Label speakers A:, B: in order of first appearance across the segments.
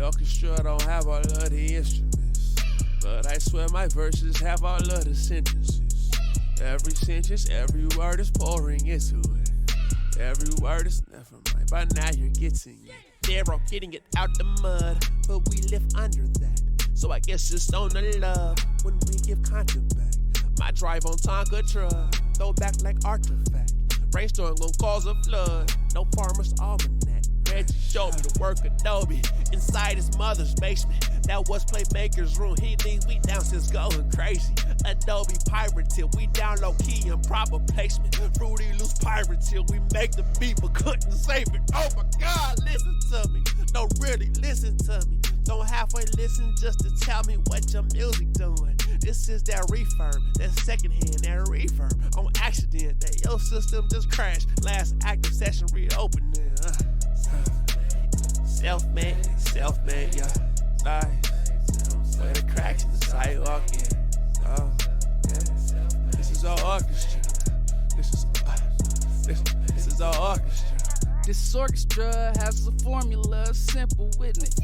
A: orchestra don't have all of the instruments, but I swear my verses have all of the sentences. Every sentence, every word is pouring into it. Every word is never mind, by now you're getting it. They're all getting it out the mud, but we live under that. So I guess just on the love when we give content back. My drive on Tonka truck, throw back like artifact. Rainstorm gon' cause a flood, no farmer's almanac. Reggie showed me the work Adobe inside his mother's basement. That was Playmaker's room, he leaves we downstairs going crazy. Adobe pirate till we down low key in proper placement. Fruity Loose pirate till we make the beat but couldn't save it. Oh my God, listen to me, no really listen to me. Don't halfway listen just to tell me what your music doing. This is that refurb, that secondhand, that reverb. On accident, that your system just crashed. Last active session reopening. Self-made, yeah. Nice. Where the cracks in the sidewalk in. Oh, yeah. This is our orchestra. This is our orchestra.
B: This orchestra has a formula, simple, isn't it?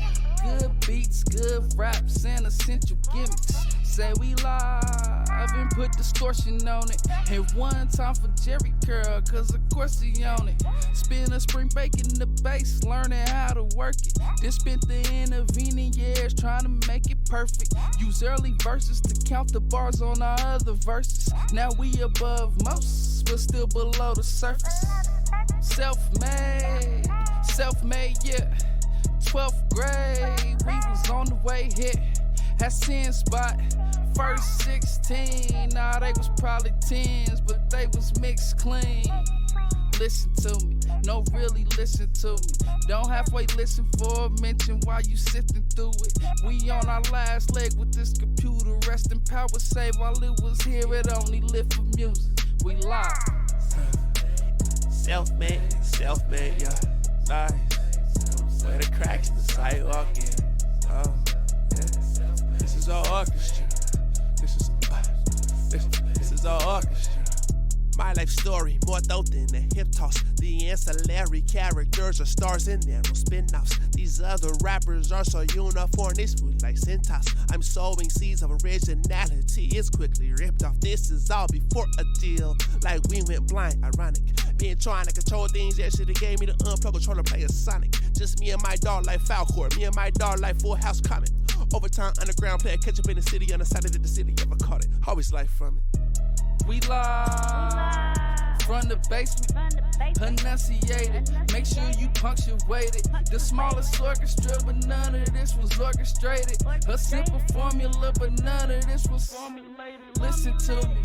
B: Good beats, good raps, and essential gimmicks. Say we live and put distortion on it. And one time for Jerry Curl, cause of course he on it. Spend a spring breaking the bass, learning how to work it. Then spent the intervening years trying to make it perfect. Use early verses to count the bars on our other verses. Now we above most, but still below the surface. Self-made, yeah. 12th grade, we was on the way here. Had 10 spot, first 16. Nah, they was probably 10s, but they was mixed clean. Listen to me, no really listen to me. Don't halfway listen for a mention while you sifting through it. We on our last leg with this computer, rest in power save while it was here, it only lived for music. We live.
A: Self-made, yeah. Nice. Where the cracks in the sidewalk in. Oh, yeah. This is our orchestra. This is our orchestra. My life story, more dope than a hip toss. The ancillary characters are stars and narrow spin-offs. These other rappers are so uniform, they smooth like Centos. I'm sowing seeds of originality, it's quickly ripped off. This is all before a deal, like we went blind, ironic. Been trying to control things, that shit gave me the unplug controller, play a Sonic. Just me and my dog like Falcor, me and my dog like Full House Comic. Overtime, underground, player catch up in the city, on the side of the city, ever caught it. Always life from it.
B: We live from the basement, enunciated. Make sure you punctuated. The smallest orchestra, but none of this was orchestrated. A simple formula, but none of this was formulated. Listen to me.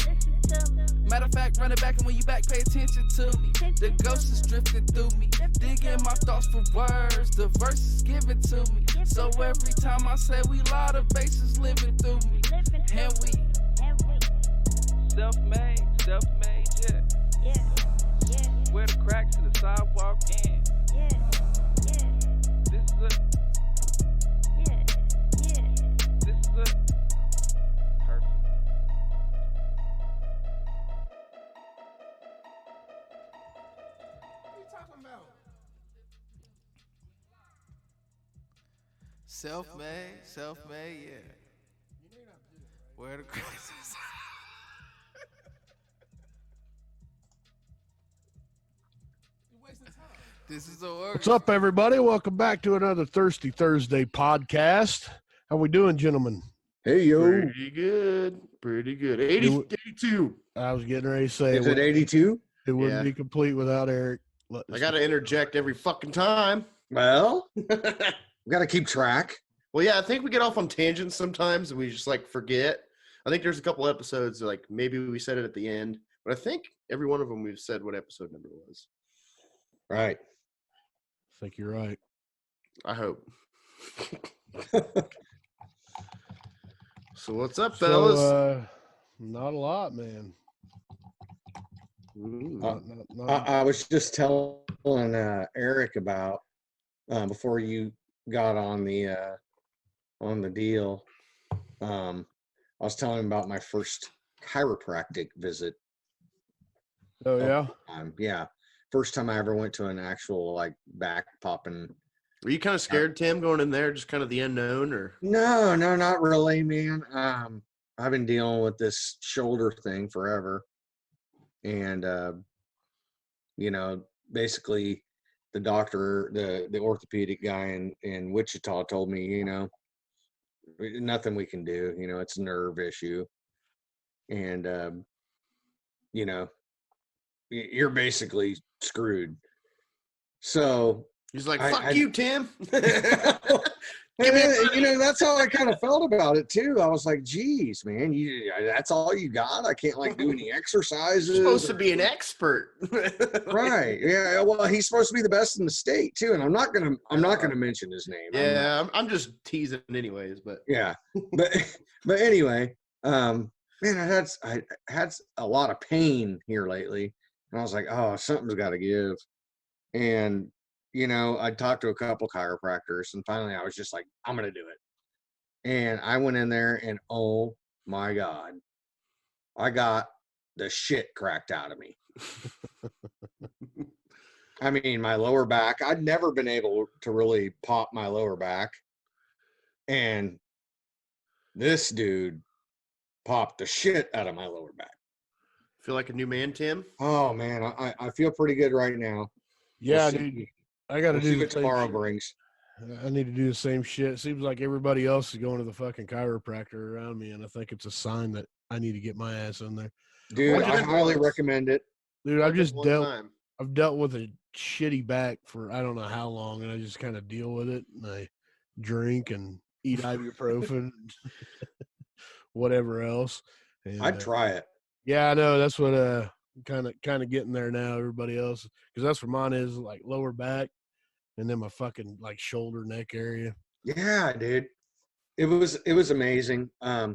B: Matter of fact, run it back, and when you back, pay attention to me. The ghost is drifting through me, digging my thoughts for words. The verse is given to me, so every time I say we lie, the bass is living through me. And we self-made, yeah. Where the cracks in the sidewalk in. This is a perfect.
A: What are you talking about?
B: Self-made, yeah. Where the cracks in the sidewalk. This is
C: What's up, everybody? Welcome back to another Thirsty Thursday podcast. How we doing, gentlemen?
D: Hey, yo.
C: Pretty good.
D: 82.
C: I was getting ready to say.
D: Is it 82?
C: It wouldn't be complete without Eric.
E: I got to interject every fucking time.
D: Well, we got to keep track.
E: Well, yeah, I think we get off on tangents sometimes and we just, forget. I think there's a couple episodes, maybe we said it at the end. But I think every one of them we've said what episode number it was.
D: Right.
C: I think you're right.
E: I hope. So what's up, fellas?
C: Not a lot, man.
D: I was just telling Eric about before you got on the deal. I was telling him about my first chiropractic visit.
C: Oh yeah.
D: Yeah. First time I ever went to an actual back popping
E: Were you kind of scared, Tim, going in there, just kind of the unknown, or?
D: No, not really, man. I've been dealing with this shoulder thing forever. And, basically the doctor, the orthopedic guy in Wichita told me, nothing we can do, it's a nerve issue. And, you're basically screwed. So
E: He's like, fuck you, Tim.
D: That's how I kind of felt about it too. I was like, geez, man, that's all you got? I can't do any exercises.
E: You're supposed to be an expert.
D: Right. Yeah. Well, he's supposed to be the best in the state too. And I'm not going to mention his name.
E: Yeah. I'm just teasing anyways, but
D: yeah. But anyway, man, I had a lot of pain here lately, and I was like, oh, something's got to give. And I talked to a couple chiropractors, and finally I was just like, I'm going to do it. And I went in there, and oh my God, I got the shit cracked out of me. I mean, my lower back, I'd never been able to really pop my lower back. And this dude popped the shit out of my lower back.
E: Feel like a new man, Tim?
D: Oh, man, I feel pretty good right now.
C: Yeah, dude. I got to do
D: what tomorrow brings.
C: I need to do the same shit. It seems like everybody else is going to the fucking chiropractor around me, and I think it's a sign that I need to get my ass in there.
D: Dude, I highly recommend it.
C: Dude, I've dealt with a shitty back for I don't know how long, and I just kind of deal with it, and I drink and eat ibuprofen, whatever else. And,
D: I'd try it.
C: Yeah, I know. That's what kind of getting there now. Everybody else, because that's where mine is, like lower back, and then my fucking like shoulder, neck area.
D: Yeah, dude, it was amazing. My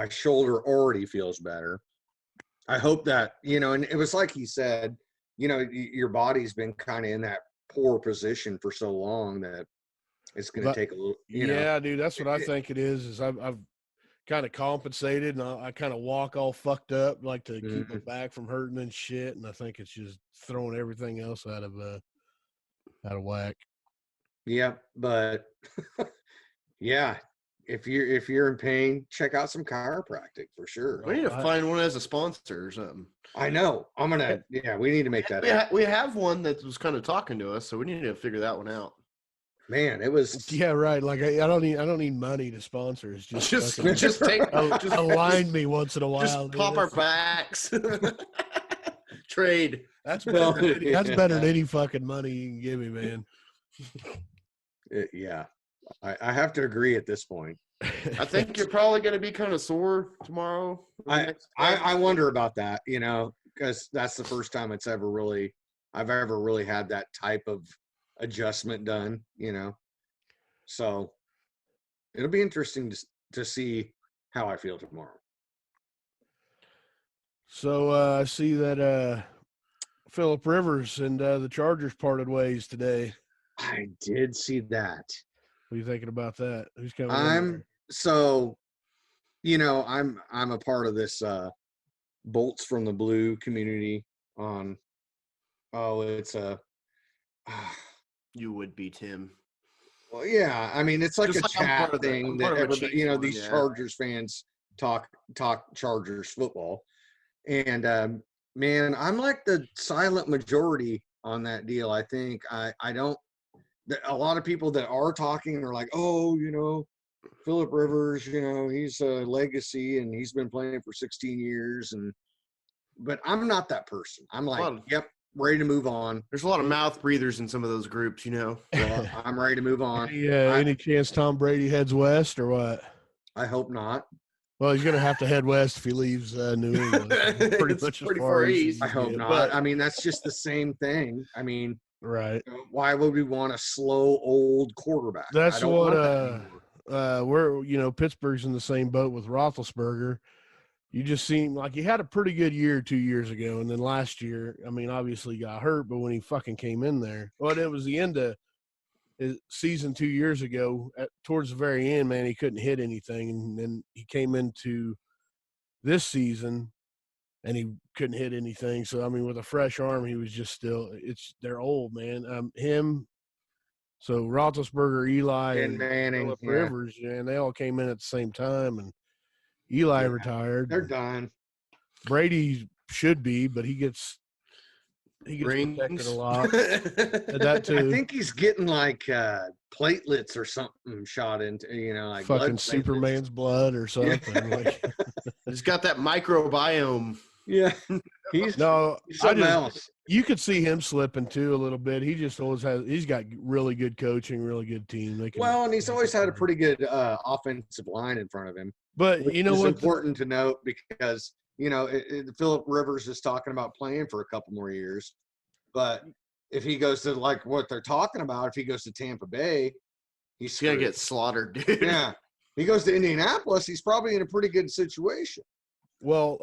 D: shoulder already feels better. I hope that and it was like he said, your body's been kind of in that poor position for so long that it's going to take a little.
C: Yeah, dude, that's what I think it is. Is I've kind of compensated, and I kind of walk all fucked up, like to keep my back from hurting and shit. And I think it's just throwing everything else out of whack.
D: Yeah, but yeah, if you're in pain, check out some chiropractic for sure.
E: We need to find one as a sponsor or something.
D: I know. We need to make that.
E: We have one that was kind of talking to us, so we need to figure that one out.
D: Man, it was.
C: Yeah, right. Like I don't need money to sponsor. It's just align me once in a while.
E: Just pop our backs. Trade.
C: That's better. That's better than any fucking money you can give me, man.
D: Yeah, I have to agree at this point.
E: I think you're probably going to be kind of sore tomorrow.
D: I wonder about that, because that's the first time I've ever really had that type of adjustment done, so it'll be interesting to see how I feel tomorrow.
C: So I see that Phillip Rivers and the Chargers parted ways today.
D: I did see that.
C: What are you thinking about that? Who's coming?
D: I'm a part of this Bolts from the Blue community on.
E: You would be, Tim.
D: Well, yeah. I mean, it's like
E: just
D: a chat thing that everybody, these
E: yeah.
D: Chargers fans talk Chargers football. And man, I'm like the silent majority on that deal. I think I don't. A lot of people that are talking are like, oh, Phillip Rivers, he's a legacy and he's been playing for 16 years. But I'm not that person. I'm like, yep. Ready to move on.
E: There's a lot of mouth breathers in some of those groups,
D: Well, I'm ready to move on.
C: Any chance Tom Brady heads west or what?
D: I hope not.
C: Well, he's going to have to head west if he leaves New England. Pretty much as far east.
D: I hope not. But, I mean, that's just the same thing. I mean,
C: right.
D: Why would we want a slow old quarterback?
C: That's what we're Pittsburgh's in the same boat with Roethlisberger. You just seem like he had a pretty good year 2 years ago. And then last year, I mean, obviously got hurt, but when he fucking came in there, it was the end of his season 2 years ago. Towards the very end, man, he couldn't hit anything. And then he came into this season and he couldn't hit anything. So, I mean, with a fresh arm, he was just they're old, man. Him, So Roethlisberger, Eli,
D: And Manning,
C: Phillip
D: yeah.
C: Rivers, and they all came in at the same time. And Eli
D: Yeah,
C: retired.
D: They're done.
C: Brady should be, but he gets protected a lot. That too.
D: I think he's getting like platelets or something shot into, like
C: Fucking
D: blood
C: Superman's blood or something. Like,
E: He's got that microbiome.
D: Yeah, he's something else.
C: You could see him slipping too a little bit. He just always has. He's got really good coaching, really good team.
D: And he's always had a pretty good offensive line in front of him.
C: But you know
D: what's
C: what's
D: important to note, because Phillip Rivers is talking about playing for a couple more years, but if he goes to like what they're talking about, if he goes to Tampa Bay, he's
E: gonna get slaughtered, dude.
D: Yeah, he goes to Indianapolis, he's probably in a pretty good situation.
C: Well,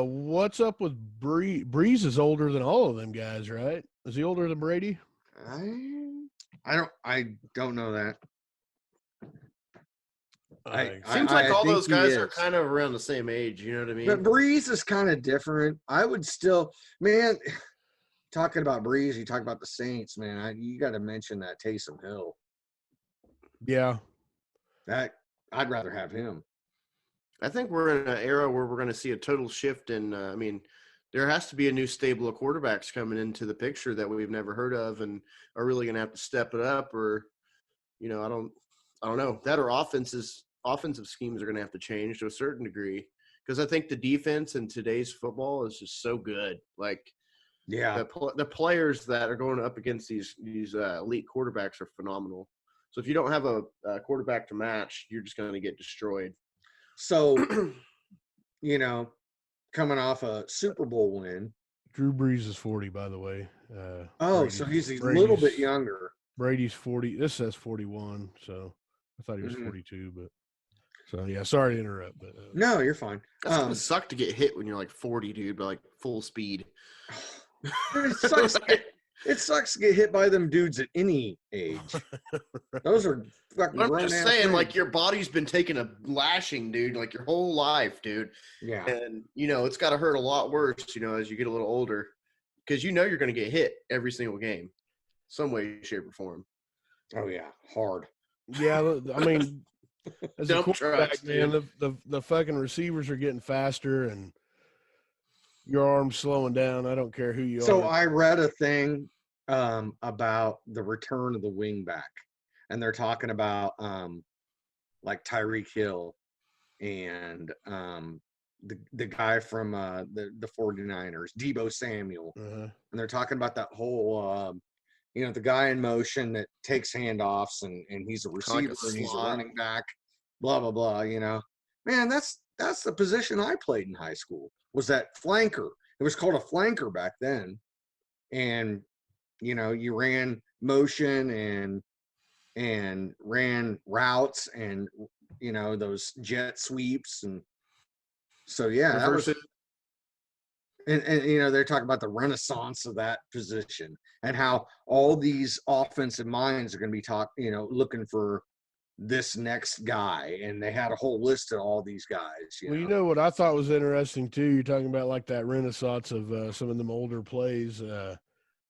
C: what's up with Breeze? Breeze is older than all of them guys, right? Is he older than Brady?
D: I don't know that.
E: Seems like all those guys are kind of around the same age. You know what I mean?
D: But Breeze is kind of different. I would still, man. Talking about Breeze, you talk about the Saints, man. You got to mention that Taysom Hill.
C: Yeah,
D: I'd rather have him.
E: I think we're in an era where we're going to see a total shift in. There has to be a new stable of quarterbacks coming into the picture that we've never heard of, and are really going to have to step it up. Or, I don't know. That or offensive schemes are going to have to change to a certain degree, because I think the defense in today's football is just so good. Like,
D: yeah,
E: the players that are going up against these elite quarterbacks are phenomenal. So if you don't have a quarterback to match, you're just going to get destroyed.
D: So, coming off a Super Bowl win.
C: Drew Brees is 40, by the way.
D: So he's a little bit younger.
C: Brady's 40. This says 41, so I thought he was 42, but so yeah. Sorry to interrupt, but
D: no, you're fine.
E: That's gonna suck to get hit when you're like 40, dude, but like full speed.
D: It sucks. It sucks to get hit by them dudes at any age. Those are fucking.
E: I'm just saying, like, your body's been taking a lashing, dude, like your whole life, dude.
D: Yeah.
E: And it's got to hurt a lot worse, as you get a little older, because you're going to get hit every single game, some way, shape, or form.
D: Oh yeah, hard.
C: Yeah, I mean, as a quarterback,
E: trucks,
C: man, the fucking receivers are getting faster and your arm's slowing down. I don't care who you are.
D: So I read a thing about the return of the wingback, and they're talking about like Tyreek Hill and the guy from the 49ers, Deebo Samuel, and they're talking about that whole the guy in motion that takes handoffs and he's a receiver and he's a running back, blah blah blah. Man, that's the position I played in high school. Was that flanker? It was called a flanker back then, and you ran motion and ran routes and those jet sweeps, and so yeah, that was. And they're talking about the renaissance of that position and how all these offensive minds are going to be looking for this next guy, and they had a whole list of all these guys.
C: Well, you know what I thought was interesting too? You're talking about like that renaissance of some of them older plays.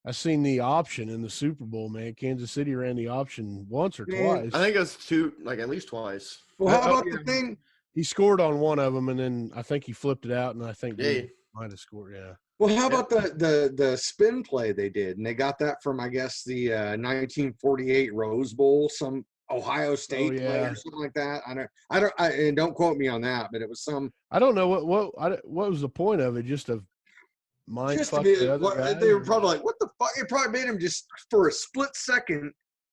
C: I seen the option in the Super Bowl, man. Kansas City ran the option once or twice.
E: I think it was at least twice.
D: Well, how about the thing?
C: He scored on one of them, and then I think he flipped it out, and I think he might have scored. Yeah.
D: Well, how about the spin play they did, and they got that from I guess the 1948 Rose Bowl, some Ohio State play or something like that. And don't quote me on that, but it was some.
C: I don't know what was the point of it. Just a mind fuck the other guy.
D: They were probably like, "What the fuck?" It probably made him just for a split second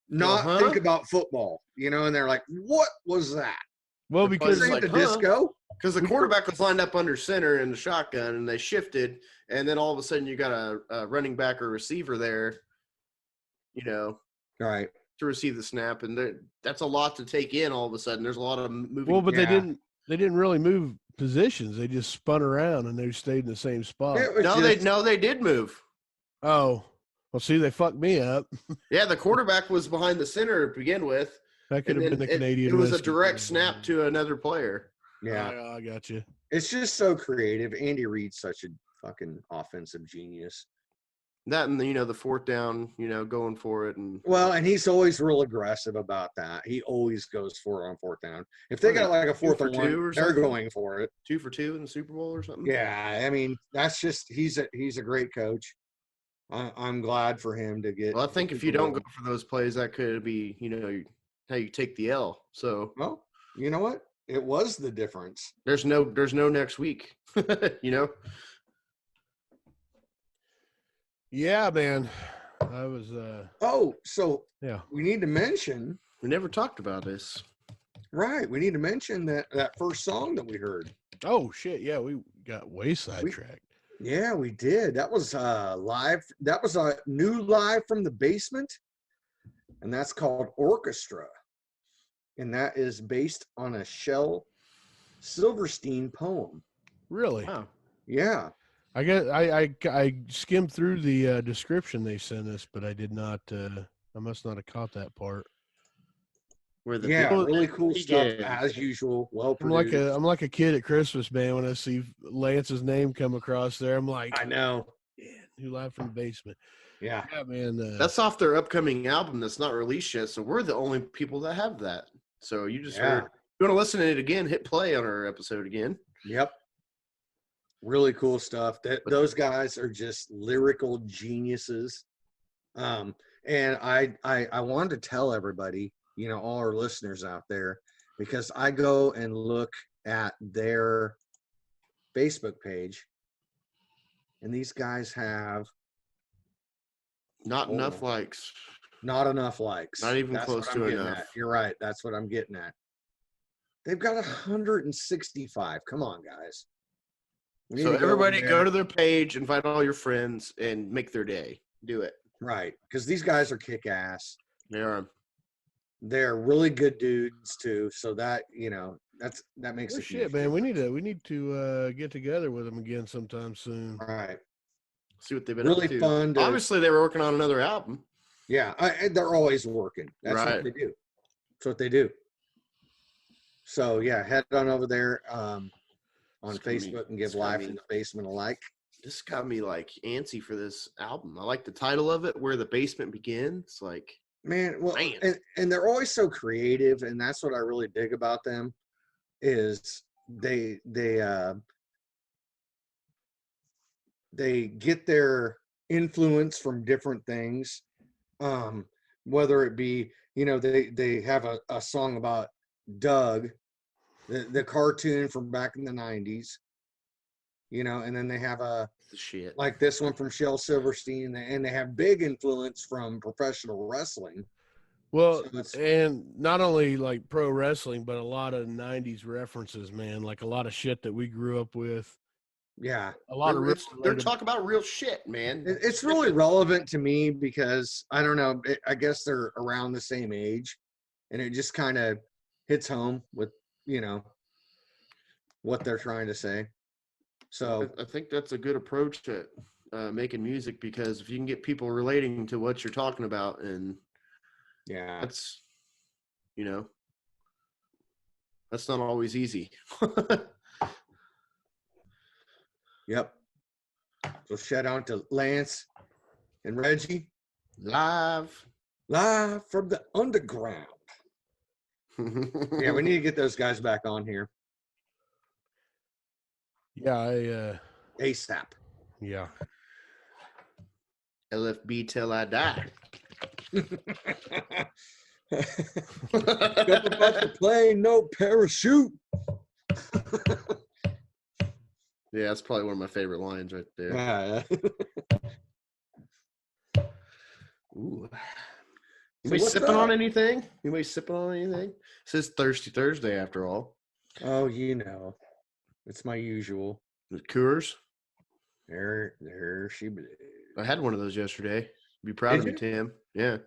D: not think about football, and they're like, "What was that?"
C: Well, because
D: the disco.
E: Because the quarterback was lined up under center in the shotgun, and they shifted, and then all of a sudden you got a running back or receiver there,
D: right,
E: to receive the snap, and that's a lot to take in. All of a sudden, there's a lot of moving.
C: Well, but they didn't really move positions. They just spun around and they stayed in the same spot.
E: They did move.
C: Oh, well, see, they fucked me up.
E: Yeah, the quarterback was behind the center to begin with.
C: That could have been the Canadian.
E: It was a direct snap to another player.
D: Yeah,
C: I got you.
D: It's just so creative. Andy Reid's such a fucking offensive genius.
E: That and the fourth down, going for it. And
D: Well, and he's always real aggressive about that. He always goes for it on fourth down. If they got like a 4th and 1, they're
E: something?
D: going for it.
E: 2 for 2 in the Super Bowl or something.
D: Yeah, I mean, that's just he's a great coach. I'm glad for him to get.
E: Well, I think if you don't go for those plays, that could be, how you take the L. So,
D: well, you know what? It was the difference.
E: There's no next week.
C: Yeah, man. I was
D: So
C: yeah.
D: we need to mention.
E: We never talked about this.
D: Right. We need to mention that first song that we heard.
C: Oh shit, yeah, we got way sidetracked.
D: Yeah, we did. That was live. That was a new Live from the Basement. And that's called Orchestra. And that is based on a Shel Silverstein poem.
C: Really?
E: Wow.
D: Yeah.
C: I skimmed through the description they sent us, but I did not. I must not have caught that part.
D: Really cool stuff as usual. Well produced.
C: I'm like a kid at Christmas, man. When I see Lance's name come across there, I'm like,
D: I know.
C: Yeah, new Live from the Basement.
D: Yeah,
C: man.
E: That's off their upcoming album that's not released yet, so we're the only people that have that. So you just heard. If you want to listen to it again, hit play on our episode again.
D: Yep. Really cool stuff. Those guys are just lyrical geniuses. And I wanted to tell everybody, all our listeners out there, because I go and look at their Facebook page, and these guys have
E: not enough likes.
D: Not enough likes.
E: Not even close to enough.
D: You're right. That's what I'm getting at. They've got 165. Come on, guys.
E: So everybody go to their page, invite all your friends, and make their day. Do it.
D: Right. Because these guys are kick-ass.
E: They are.
D: They're really good dudes, too. So that, that makes it
C: shit, man. We need to get together with them again sometime soon.
D: All right.
E: See what they've been
D: really
E: up to.
D: Fun.
E: Obviously, they were working on another album.
D: Yeah. They're always working. That's what they do. That's what they do. So, yeah, head on over there. On Facebook and give Live from the Basement a like.
E: This got me antsy for this album. I like the title of it, Where the Basement Begins.
D: Man, and they're always so creative, and that's what I really dig about them is they get their influence from different things. Whether it be, they have a song about Doug, the cartoon from back in the 90s, and then they have like this one from Shel Silverstein, and they have big influence from professional wrestling.
C: Well, and not only like pro wrestling, but a lot of 90s references, man, like a lot of shit that we grew up with.
D: Yeah.
C: A lot of
E: they're talking about real shit, man.
D: It's really relevant to me because I don't know, I guess they're around the same age, and it just kind of hits home with what they're trying to say. So
E: I think that's a good approach to making music, because if you can get people relating to what you're talking about, and that's that's not always easy.
D: Yep. So shout out to Lance and Reggie,
E: live
D: from the underground. Yeah, we need to get those guys back on here.
C: Yeah,
D: ASAP.
C: Yeah.
E: LFB till I die.
D: Jump about the plane, no parachute.
E: Yeah, that's probably one of my favorite lines right there.
D: Yeah.
E: Ooh. Anybody sipping on anything? Anybody sipping on anything? It says Thirsty Thursday after all.
D: Oh, it's my usual.
E: The Coors.
D: There she blew.
E: I had one of those yesterday. Be proud of me, Tim. Yeah.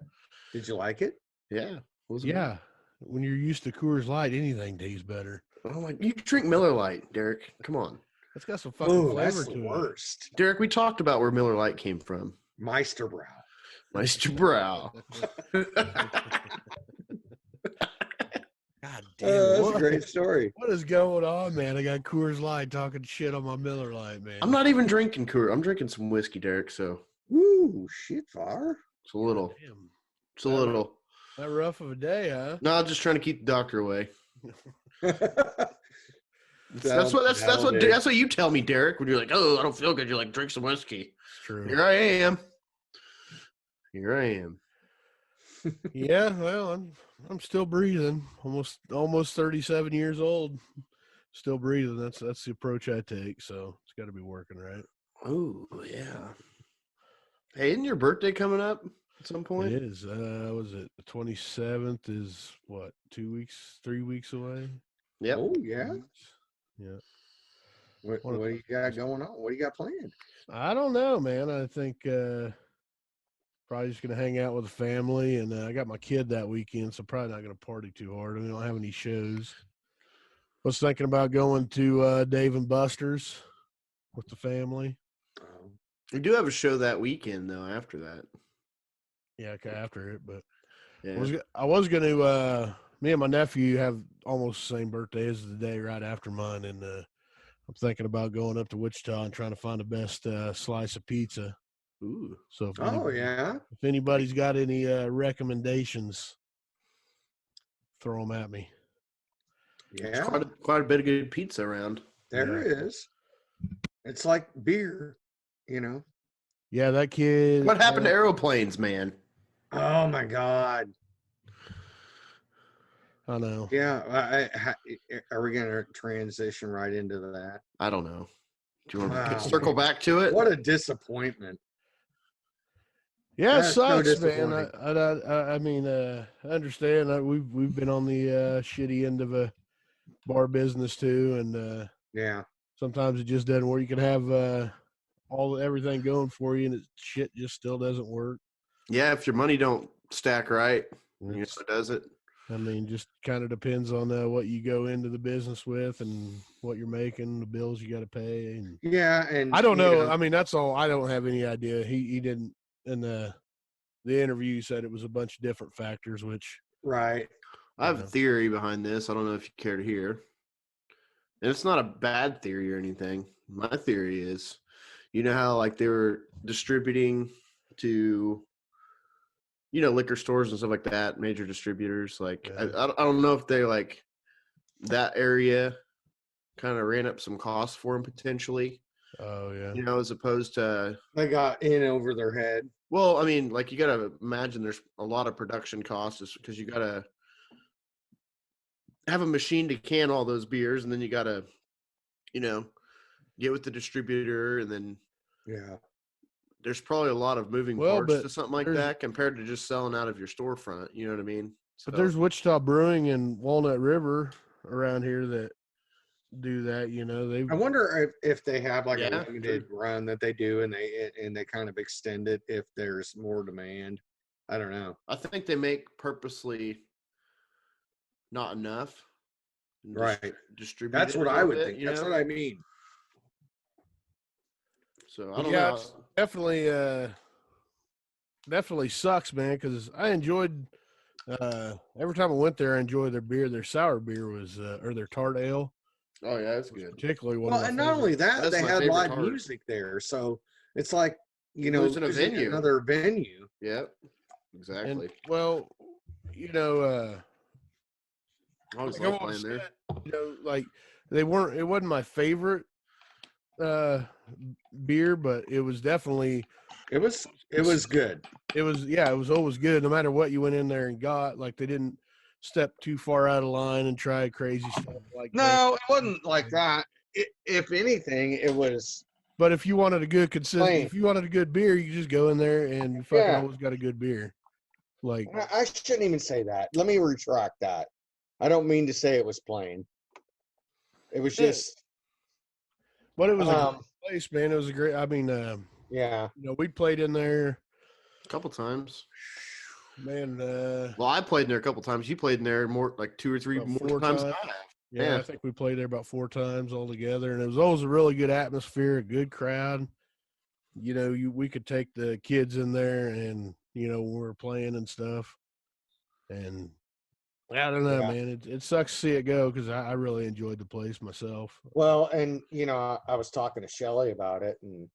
D: Did you like it?
E: Yeah.
C: Yeah. When you're used to Coors Light, anything tastes better.
E: Oh, you drink Miller Lite, Derek. Come on.
C: It's got some fucking flavor
D: that's
C: to
D: the
C: it.
D: worst.
E: Derek, we talked about where Miller Lite came from.
D: Meisterbrow.
E: Meisterbrow.
C: God damn.
D: That's a great story.
C: What is going on, man? I got Coors Light talking shit on my Miller Lite, man.
E: I'm not even drinking Coors. I'm drinking some whiskey, Derek. So
D: Ooh, shit, far.
E: It's a little.
C: Damn.
E: It's a little.
C: Not rough of a day, huh?
E: No, I'm just trying to keep the doctor away.
D: That'll do.
E: That's what you tell me, Derek. When you're like, "Oh, I don't feel good," you're like, "Drink some whiskey."
C: It's true.
E: Here I am. Here I am.
C: Yeah, well, I'm still breathing. Almost 37 years old. Still breathing. That's the approach I take. So it's got to be working, right?
E: Oh yeah. Hey, isn't your birthday coming up at some point?
C: It is. Was it the 27th? Is what, 3 weeks away?
E: Yep.
D: Oh yeah.
C: Yeah.
D: What do you got going on? What do you got planned?
C: I don't know, man. I think probably just gonna hang out with the family, and I got my kid that weekend, so probably not gonna party too hard. We don't have any shows. Was thinking about going to Dave and Buster's with the family.
E: We do have a show that weekend though. After that,
C: Yeah, okay, after it, but
E: yeah.
C: I was going to. Me and my nephew have almost the same birthday as the day right after mine, and I'm thinking about going up to Wichita and trying to find the best slice of pizza.
E: Ooh.
C: So, if anybody's got any recommendations, throw them at me.
D: Yeah,
E: quite a bit of good pizza around.
D: There is. It's like beer,
C: Yeah, that kid.
E: What happened to Aero Plains, man?
D: Oh my God.
C: I know.
D: Yeah, are we going to transition right into that?
E: I don't know. Do you want to circle back to it?
D: What a disappointment.
C: Yeah,
D: That's
C: it sucks,
D: so
C: man. I mean, I understand. We've been on the shitty end of a bar business too, and
D: yeah,
C: sometimes it just doesn't work. You can have everything going for you, and shit just still doesn't work.
E: Yeah, if your money don't stack right, does it?
C: I mean, just kind of depends on what you go into the business with and what you're making, the bills you got to pay. And
D: yeah, and
C: I don't know. I mean, that's all. I don't have any idea. He didn't in the interview. He said it was a bunch of different factors, which
D: right.
E: I have a theory behind this. I don't know if you care to hear. And it's not a bad theory or anything. My theory is, how like they were distributing to liquor stores and stuff like that, major distributors. Like, I don't know if they like that area kind of ran up some costs for them potentially.
C: Oh yeah.
E: As opposed to
D: they got in over their head.
E: Well, I mean, like you got to imagine there's a lot of production costs because you got to have a machine to can all those beers, and then you got to, get with the distributor, and then there's probably a lot of moving parts to something like that compared to just selling out of your storefront. You know what I mean? So,
C: but there's Wichita Brewing and Walnut River around here that do that.
D: I wonder if they have like a limited run that they do, and they kind of extend it if there's more demand. I don't know.
E: I think they make purposely not enough.
D: Right.
E: Distribute.
D: That's what I would think. That's what I mean.
E: So I don't know.
C: Definitely sucks, man. Because I enjoyed every time I went there. I enjoyed their beer. Their sour beer was or their tart ale.
E: Oh yeah, that's good.
C: Particularly one.
D: Well, and not only that, they had live
E: tart.
D: music there, so it's like
E: it's a venue.
D: Another venue.
E: Yep. Exactly.
C: And, well,
E: I was
C: like
E: playing there.
C: Like it wasn't my favorite beer, but it was definitely
D: it was good.
C: It was always good no matter what you went in there and got. Like they didn't step too far out of line and try crazy stuff like that.
D: No, it wasn't like that. If anything, it was.
C: But if you wanted a good if you wanted a good beer, you just go in there and you fucking always got a good beer. Like
D: I shouldn't even say that. Let me retract that. I don't mean to say it was plain. It was just.
C: But it was a great place, man. It was a great. I mean, we played in there
E: a couple times.
C: Man,
E: well, I played in there a couple times. You played in there more like 2 or 3 more times than I have.
C: Yeah, I think we played there about 4 times altogether, and it was always a really good atmosphere, a good crowd. We could take the kids in there, and when we were playing and stuff. And I don't know, man. It sucks to see it go because I really enjoyed the place myself.
D: Well, and I was talking to Shelly about it, and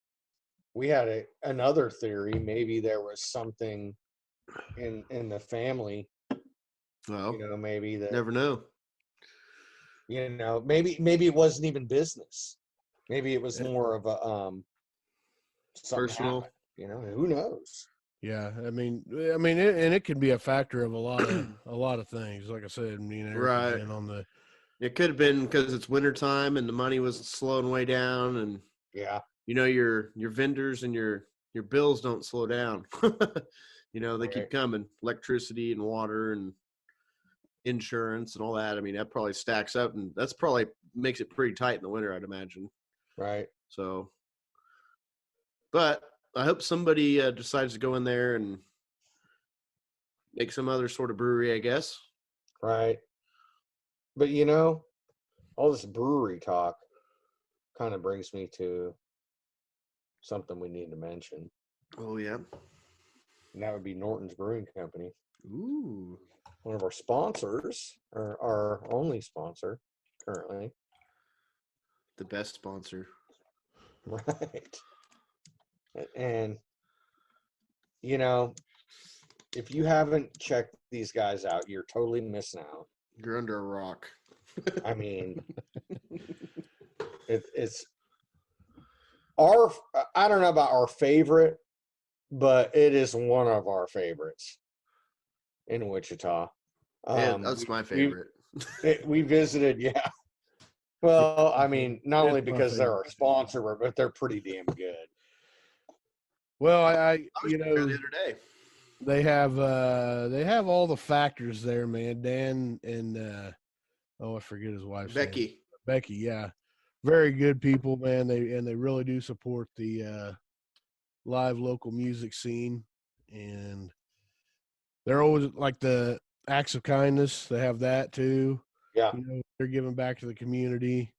D: we had another theory. Maybe there was something in the family.
E: Well,
D: Maybe that.
E: never know.
D: Maybe it wasn't even business. Maybe it was more of a something
E: Personal.
D: happened, who knows?
C: Yeah, I mean, it can be a factor of a lot of things. Like I said,
E: Right.
C: again on the.
E: It could have been because it's wintertime and the money was slowing way down, and
D: yeah,
E: your vendors and your bills don't slow down. They keep coming. Electricity and water and insurance and all that. I mean, that probably stacks up, and that's probably makes it pretty tight in the winter, I'd imagine.
D: Right.
E: So, but I hope somebody decides to go in there and make some other sort of brewery, I guess.
D: Right. But all this brewery talk kind of brings me to something we need to mention.
E: Oh yeah.
D: And that would be Norton's Brewing Company.
E: Ooh.
D: One of our sponsors, or our only sponsor currently.
E: The best sponsor.
D: Right. And if you haven't checked these guys out, you're totally missing out.
E: You're under a rock.
D: I mean, it's our, I don't know about our favorite, but it is one of our favorites in Wichita.
E: Yeah, that's my favorite.
D: We visited, yeah. Well, I mean, not only
C: It's my
D: because they're
C: favorite.
D: our sponsor, but they're pretty damn good.
C: Well,
E: I was there the other day.
C: they have all the factors there, man. Dan and I forget his wife's name. Becky, yeah. Very good people, man. They really do support the live local music scene, and they're always like the acts of kindness. They have that too.
D: Yeah.
C: They're giving back to the community.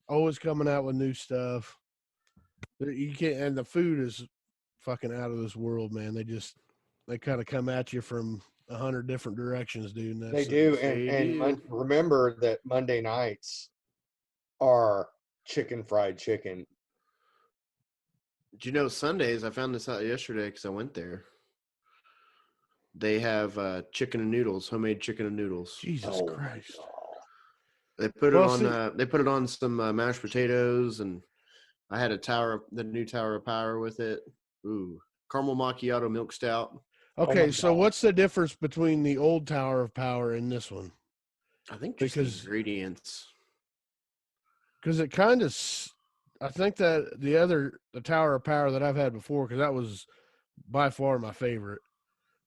C: Always coming out with new stuff. You can't, and the food is fucking out of this world, man. They kind of come at you from 100 different directions, dude.
D: They do, and remember that Monday nights are fried chicken.
E: Did you know Sundays? I found this out yesterday because I went there. They have chicken and noodles, homemade chicken and noodles.
C: Jesus Christ!
E: They put it on. They put it on some mashed potatoes, and I had the new Tower of Power with it. Ooh, caramel macchiato milk stout.
C: Okay, so what's the difference between the old Tower of Power and this one?
E: I think just the ingredients.
C: Because it kind of, I think that the Tower of Power that I've had before, because that was by far my favorite,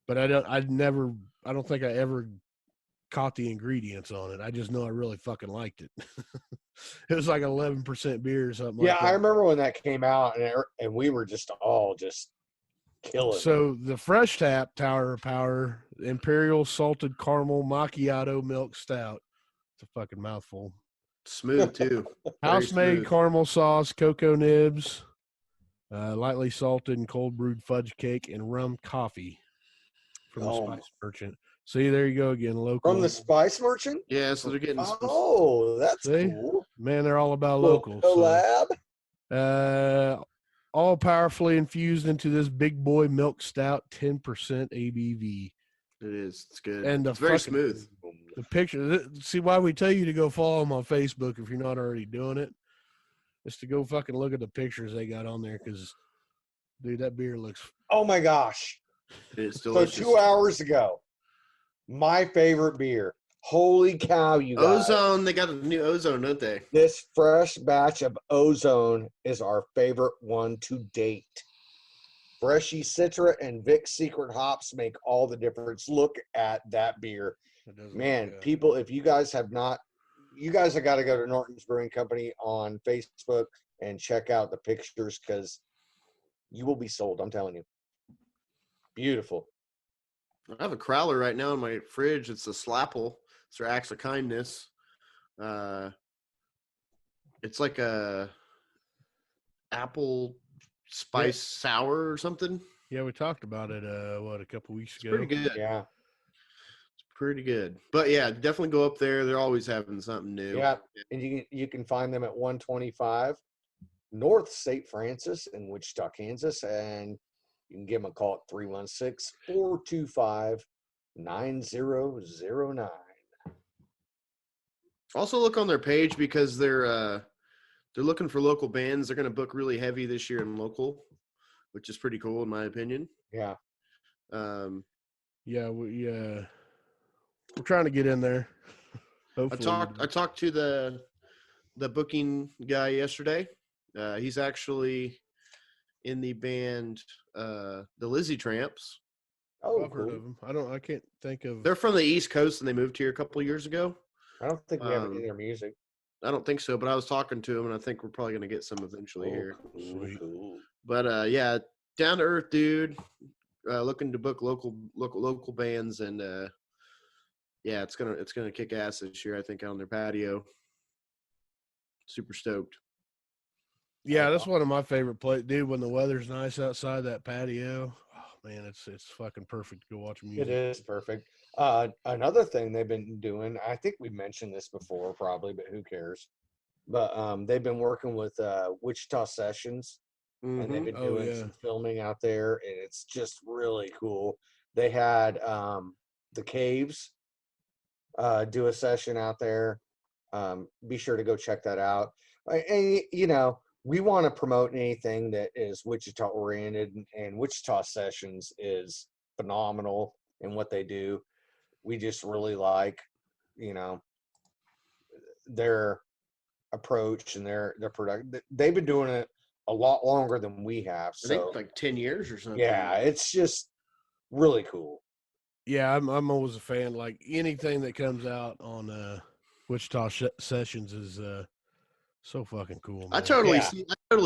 C: but I don't think I ever caught the ingredients on it. I just know I really fucking liked it. It was like 11% beer or something.
D: Yeah,
C: like that.
D: I remember when that came out, and we were just all killing.
C: So the Fresh Tap Tower of Power Imperial Salted Caramel Macchiato Milk Stout. It's a fucking mouthful.
E: Smooth too.
C: House-made caramel sauce, cocoa nibs, lightly salted and cold brewed fudge cake, and rum coffee from the Spice Merchant. See, there you go again. Local
D: from the Spice Merchant.
E: Yeah, so they're getting.
D: Oh, that's cool.
C: Man, they're all about local.
D: Collab.
C: So, all powerfully infused into this big boy milk stout, 10% ABV.
E: It is. It's good.
C: And
E: it's very smooth.
C: The picture. See why we tell you to go follow them on Facebook if you're not already doing it. Just to go fucking look at the pictures they got on there, because, dude, that beer looks.
D: Oh my gosh!
E: It's delicious.
D: So 2 hours ago, my favorite beer. Holy cow, you guys.
E: Ozone, they got a new Ozone, don't they?
D: This fresh batch of Ozone is our favorite one to date. Freshy Citra and Vic's Secret hops make all the difference. Look at that beer. Man, people, if you guys have not, you guys have got to go to Norton's Brewing Company on Facebook and check out the pictures, because you will be sold. I'm telling you. Beautiful.
E: I have a Crowler right now in my fridge. It's a Slapple. It's their acts of kindness. It's like a apple spice sour or something.
C: Yeah, we talked about it, a couple weeks ago.
E: Pretty good.
D: Yeah.
E: It's pretty good. But yeah, definitely go up there. They're always having something new.
D: Yeah. And you can find them at 125
F: North St. Francis in Wichita, Kansas. And you can give them a call at 316-425-9009.
E: Also look on their page because they're looking for local bands. They're going to book really heavy this year in local, which is pretty cool in my opinion.
F: Yeah.
C: Yeah, we're trying to get in there. Hopefully.
E: I talked to the booking guy yesterday. He's actually in the band the Lizzie Tramps.
F: Oh,
C: I've heard of them. I can't think of.
E: They're from the East Coast and they moved here a couple of years ago.
F: I don't think we have any of their music.
E: I don't think so, but I was talking to him and I think we're probably going to get some eventually here.
F: Cool.
E: But yeah, down to earth dude, looking to book local bands, and yeah, it's gonna kick ass this year. I think on their patio. Super stoked.
C: Yeah, that's one of my favorite places, dude. When the weather's nice outside that patio, oh man, it's fucking perfect to go watch music.
F: It is perfect. Another thing they've been doing, I think we mentioned this before probably, but who cares? But they've been working with Wichita Sessions, and they've been doing some filming out there, and it's just really cool. They had the Caves do a session out there. Be sure to go check that out. And, you know, we want to promote anything that is Wichita oriented, and Wichita Sessions is phenomenal in what they do. We just really like, you know, their approach and their product. They've been doing it a lot longer than we have. So
E: I think like 10 years or something.
F: yeah, it's just really cool.
C: Yeah, I'm always a fan. Like anything that comes out on Wichita Sessions is so fucking cool. Man.
E: I totally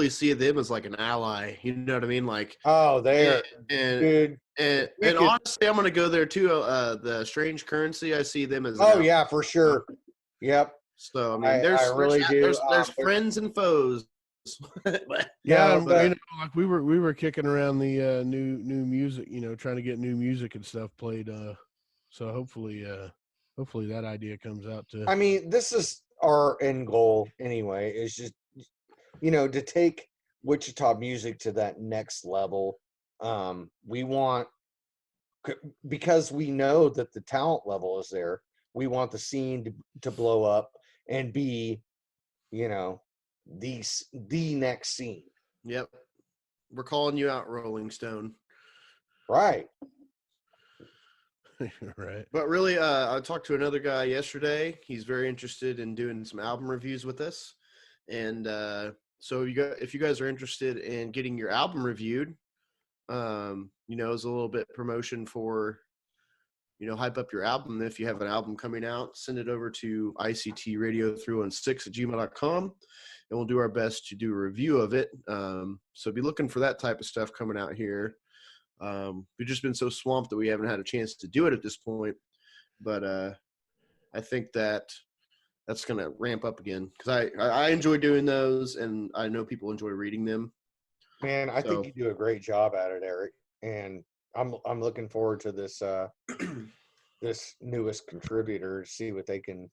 E: see them as like an ally. You know what I mean? Like,
F: oh, they're
E: and honestly, I'm gonna go there too. The Strange Currency, I see them as
F: yeah, for sure. Yep.
E: So I mean, there's friends and foes.
C: Yeah, but you know, like we were kicking around the new music, you know, trying to get new music and stuff played. So hopefully that idea comes out too.
F: I mean, this is our end goal anyway, is just, you know, to take Wichita music to that next level. We want, because we know that the talent level is there, we want the scene to blow up and be, you know, the next scene.
E: Yep. We're calling you out, Rolling Stone.
F: Right.
C: Right.
E: But really, I talked to another guy yesterday. He's very interested in doing some album reviews with us. And so if you guys are interested in getting your album reviewed, you know, as a little bit promotion for, you know, hype up your album. If you have an album coming out, send it over to ictradio316@gmail.com, and we'll do our best to do a review of it. So be looking for that type of stuff coming out here. We've just been so swamped that we haven't had a chance to do it at this point. But I think that's going to ramp up again, because I enjoy doing those, and I know people enjoy reading them.
F: Man, I think you do a great job at it, Eric. And I'm looking forward to this this newest contributor to see what they can,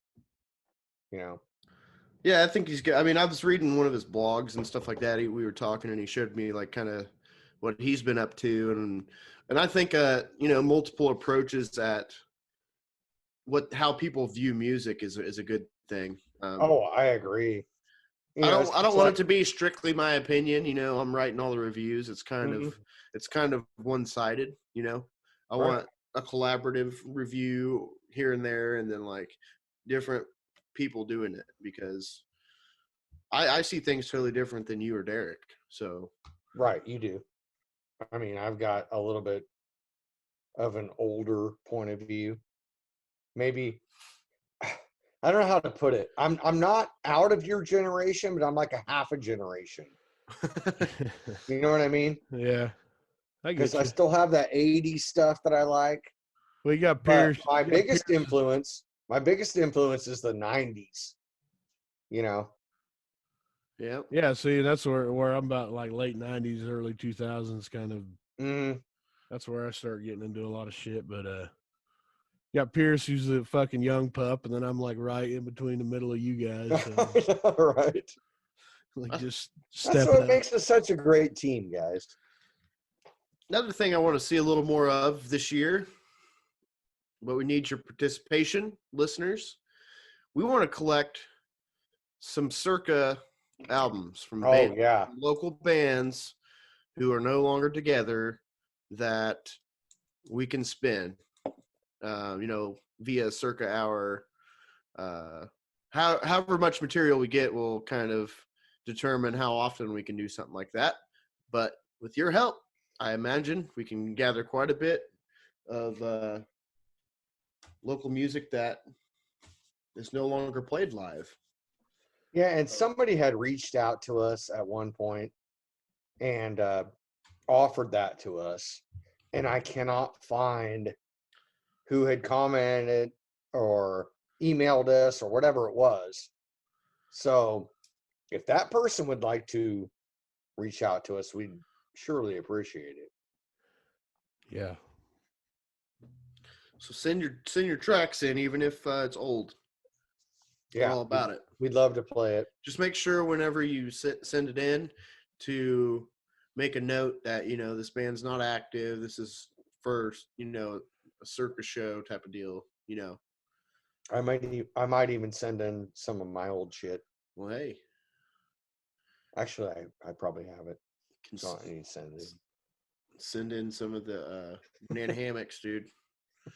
F: you know.
E: Yeah, I think he's good. I mean, I was reading one of his blogs and stuff like that. We were talking, and he showed me like kind of what he's been up to, and I think you know, multiple approaches at how people view music is a good thing.
F: I agree. You
E: I
F: know,
E: don't want it to be strictly my opinion. You know, I'm writing all the reviews. It's kind of one-sided. You know, I want a collaborative review here and there, and then like different people doing it, because I see things totally different than you or Derek. So
F: right, you do. I mean, I've got a little bit of an older point of view. Maybe, I don't know how to put it. I'm not out of your generation, but I'm like a half a generation. You know what I mean?
C: Yeah.
F: Because I still have that 80s stuff that I like.
C: Well, you got Pierce.
F: My biggest influence is the 90s. You know?
E: yeah.
C: Yeah, see, that's where I'm about, like late 90s, early 2000s kind of. That's where I start getting into a lot of shit. But you got Pierce, who's a fucking young pup, and then I'm like right in between the middle of you guys. So.
F: Right.
C: Like just
F: That's
C: step
F: what
C: it up.
F: makes us such a great team, guys.
E: Another thing I want to see a little more of this year, but we need your participation, listeners. We want to collect some circa albums from local bands who are no longer together that we can spin, via circa our, however much material we get will kind of determine how often we can do something like that. But with your help, I imagine we can gather quite a bit of local music that is no longer played live.
F: Yeah, and somebody had reached out to us at one point and offered that to us, and I cannot find who had commented or emailed us or whatever it was. So if that person would like to reach out to us, we'd surely appreciate it.
C: Yeah.
E: So send your tracks in, even if it's old.
F: Yeah,
E: We're all about it.
F: We'd love to play it.
E: Just make sure whenever you send it in to make a note that, this band's not active. This is first, a circus show type of deal,
F: I might even send in some of my old shit.
E: Well, hey.
F: Actually, I probably have it. So I need to send it.
E: Send in some of the banana hammocks, dude.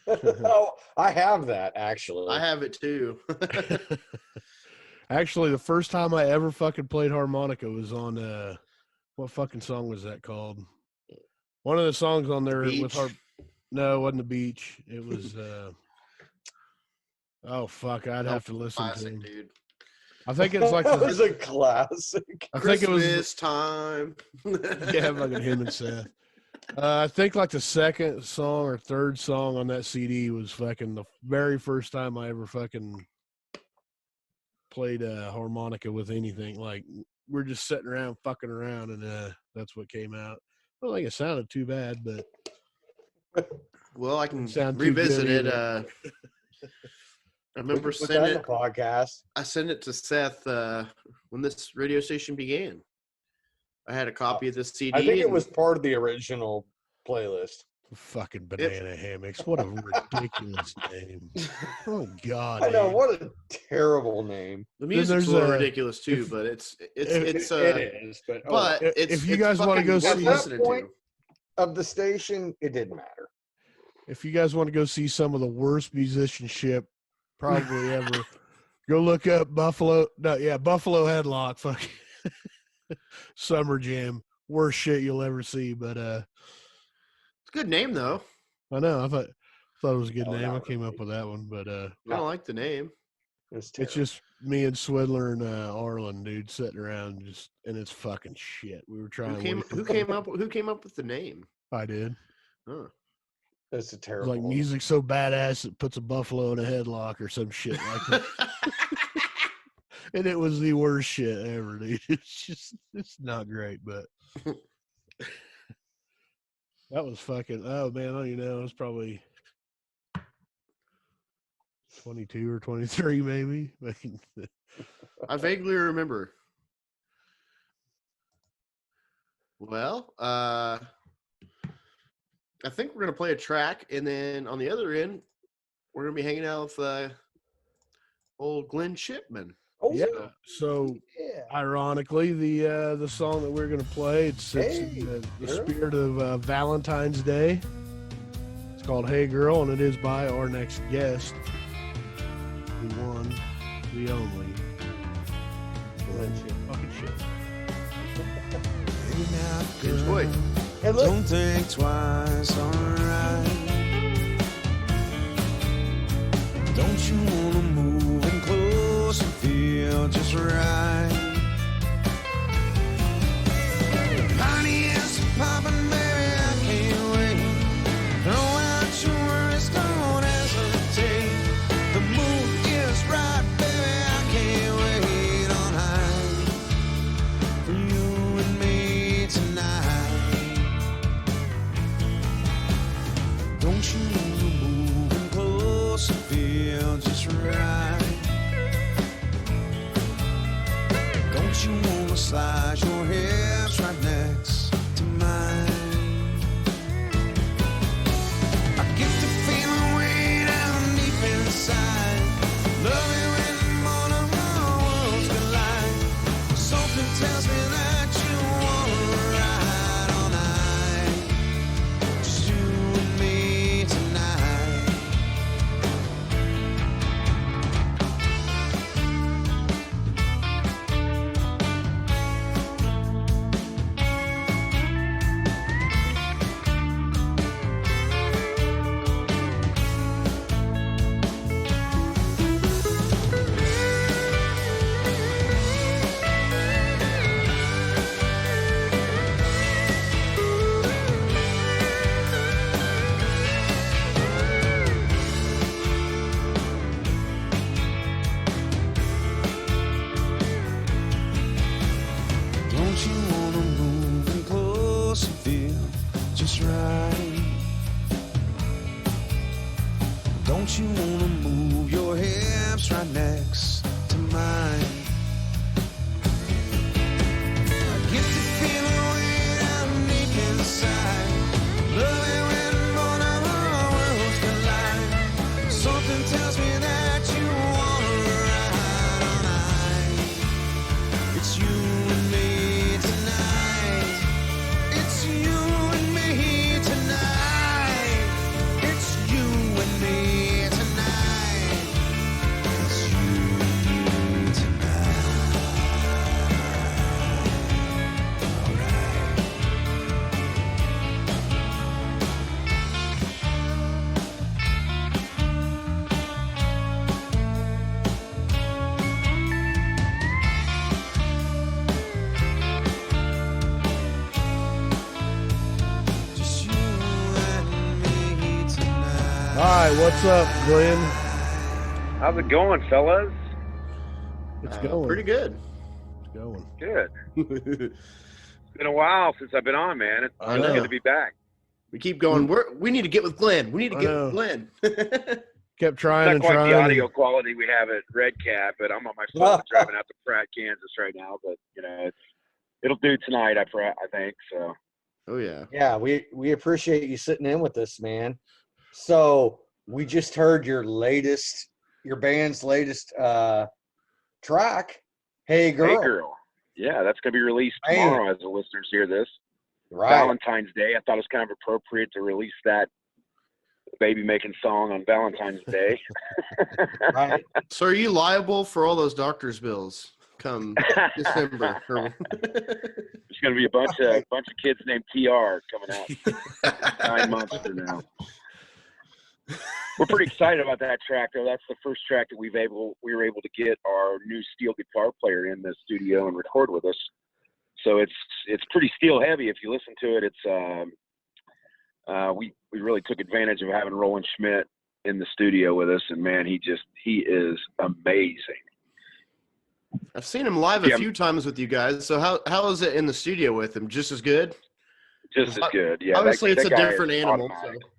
F: Oh, I have that, actually.
E: I have it too.
C: Actually, the first time I ever fucking played harmonica was on what fucking song was that called? One of the songs on there with no, it wasn't The Beach. It was oh fuck, I'd have to listen to it. Dude. I think it's like
F: that was a classic.
C: I think it was
E: Christmas time.
C: Yeah, fucking him and Seth. I think like the second song or third song on that CD was fucking the very first time I ever fucking played harmonica with anything. Like we're just sitting around fucking around, and that's what came out. I don't think it sounded too bad, but
E: well, I can revisit it. I remember sending it.
F: Podcast.
E: I sent it to Seth when this radio station began. I had a copy of this CD.
F: I think it was part of the original playlist.
C: Fucking banana hammocks. What a ridiculous name. Oh God.
F: I know, what a terrible name.
E: The music's a little ridiculous too, but it is. But
C: if you guys want to go see
F: that point of the station, it didn't matter.
C: If you guys want to go see some of the worst musicianship probably ever, go look up Buffalo Headlock. Fucking Summer Jam, worst shit you'll ever see. But
E: it's a good name though.
C: I know. I thought it was a good name. I came up with that one, but
E: I don't like the name.
C: It's just me and Swidler and Arlen, dude, sitting around and it's fucking shit. We were trying.
E: Who came up with the name?
C: I did.
E: Huh.
F: That's a terrible.
C: Like music so badass it puts a buffalo in a headlock or some shit like that. And it was the worst shit ever, dude. It's not great, but that was fucking. Oh man, I don't even know. It was probably 22 or 23, maybe.
E: I vaguely remember. Well, I think we're going to play a track, and then on the other end, we're going to be hanging out with old Glen Shipman.
F: Oh,
C: yeah. So, ironically, the song that we're going to play, it's in the spirit of Valentine's Day. It's called Hey Girl, and it is by our next guest, the one, the only, Glen fucking Shipman.
E: Enjoy.
F: Hey, look.
G: Don't think twice, alright. Don't you wanna move in close and feel just right? Honey is popping, baby, I can't wait. Throw out your worries, don't hesitate. The mood is right, baby, I can't wait on high for you and me tonight. Don't you wanna move in close and feel just right? Don't Don't you wanna slide your hips right next to mine? I get the feeling way down deep inside. Love it when one of our worlds collide. Something tells me that you wanna ride all night. Just you and me tonight. Don't you wanna move in close and feel just right? Don't you wanna move your hips right next to mine? I get the feeling way down deep inside. Love it when one of our worlds collide. Something tells me that you wanna ride all night. It's you and me tonight. It's you and me tonight. It's you and me tonight. It's you and me tonight. All right. Just you and me tonight.
C: All right, what's up, Glenn?
H: How's it going, fellas?
C: It's going.
E: Pretty good.
C: It's going.
H: Good. It's been a while since I've been on, man. It's
C: I
H: really
C: know.
H: good to be back.
E: We keep going. We need to get with Glenn. We need to
C: I
E: get
C: know.
E: with Glenn.
C: Kept trying
H: Not
C: and
H: quite
C: trying.
H: the
C: and-
H: audio quality we have at Red Cat, but I'm on my phone driving out to Pratt, Kansas right now. But it'll do tonight. I think so.
E: Oh yeah.
F: Yeah, we appreciate you sitting in with us, man. So we just heard your band's latest track, Hey Girl.
H: Hey, girl. Yeah, that's gonna be released
F: Man.
H: tomorrow as the listeners hear this.
F: Right.
H: Valentine's Day. I thought it was kind of appropriate to release that baby making song on Valentine's Day.
F: Right.
E: So are you liable for all those doctor's bills come December?
H: There's going to be a bunch of kids named TR coming out 9 months from now. We're pretty excited about that track, though. That's the first track that we were able to get our new steel guitar player in the studio and record with us. So it's pretty steel heavy. If you listen to it, it's we really took advantage of having Roland Schmidt in the studio with us, and man, he is amazing.
E: I've seen him live a few times with you guys. So how is it in the studio with him? Just as good?
H: Just as good, yeah.
E: Obviously, it's a
H: that guy
E: different
H: is
E: animal.
H: automatic.
E: So.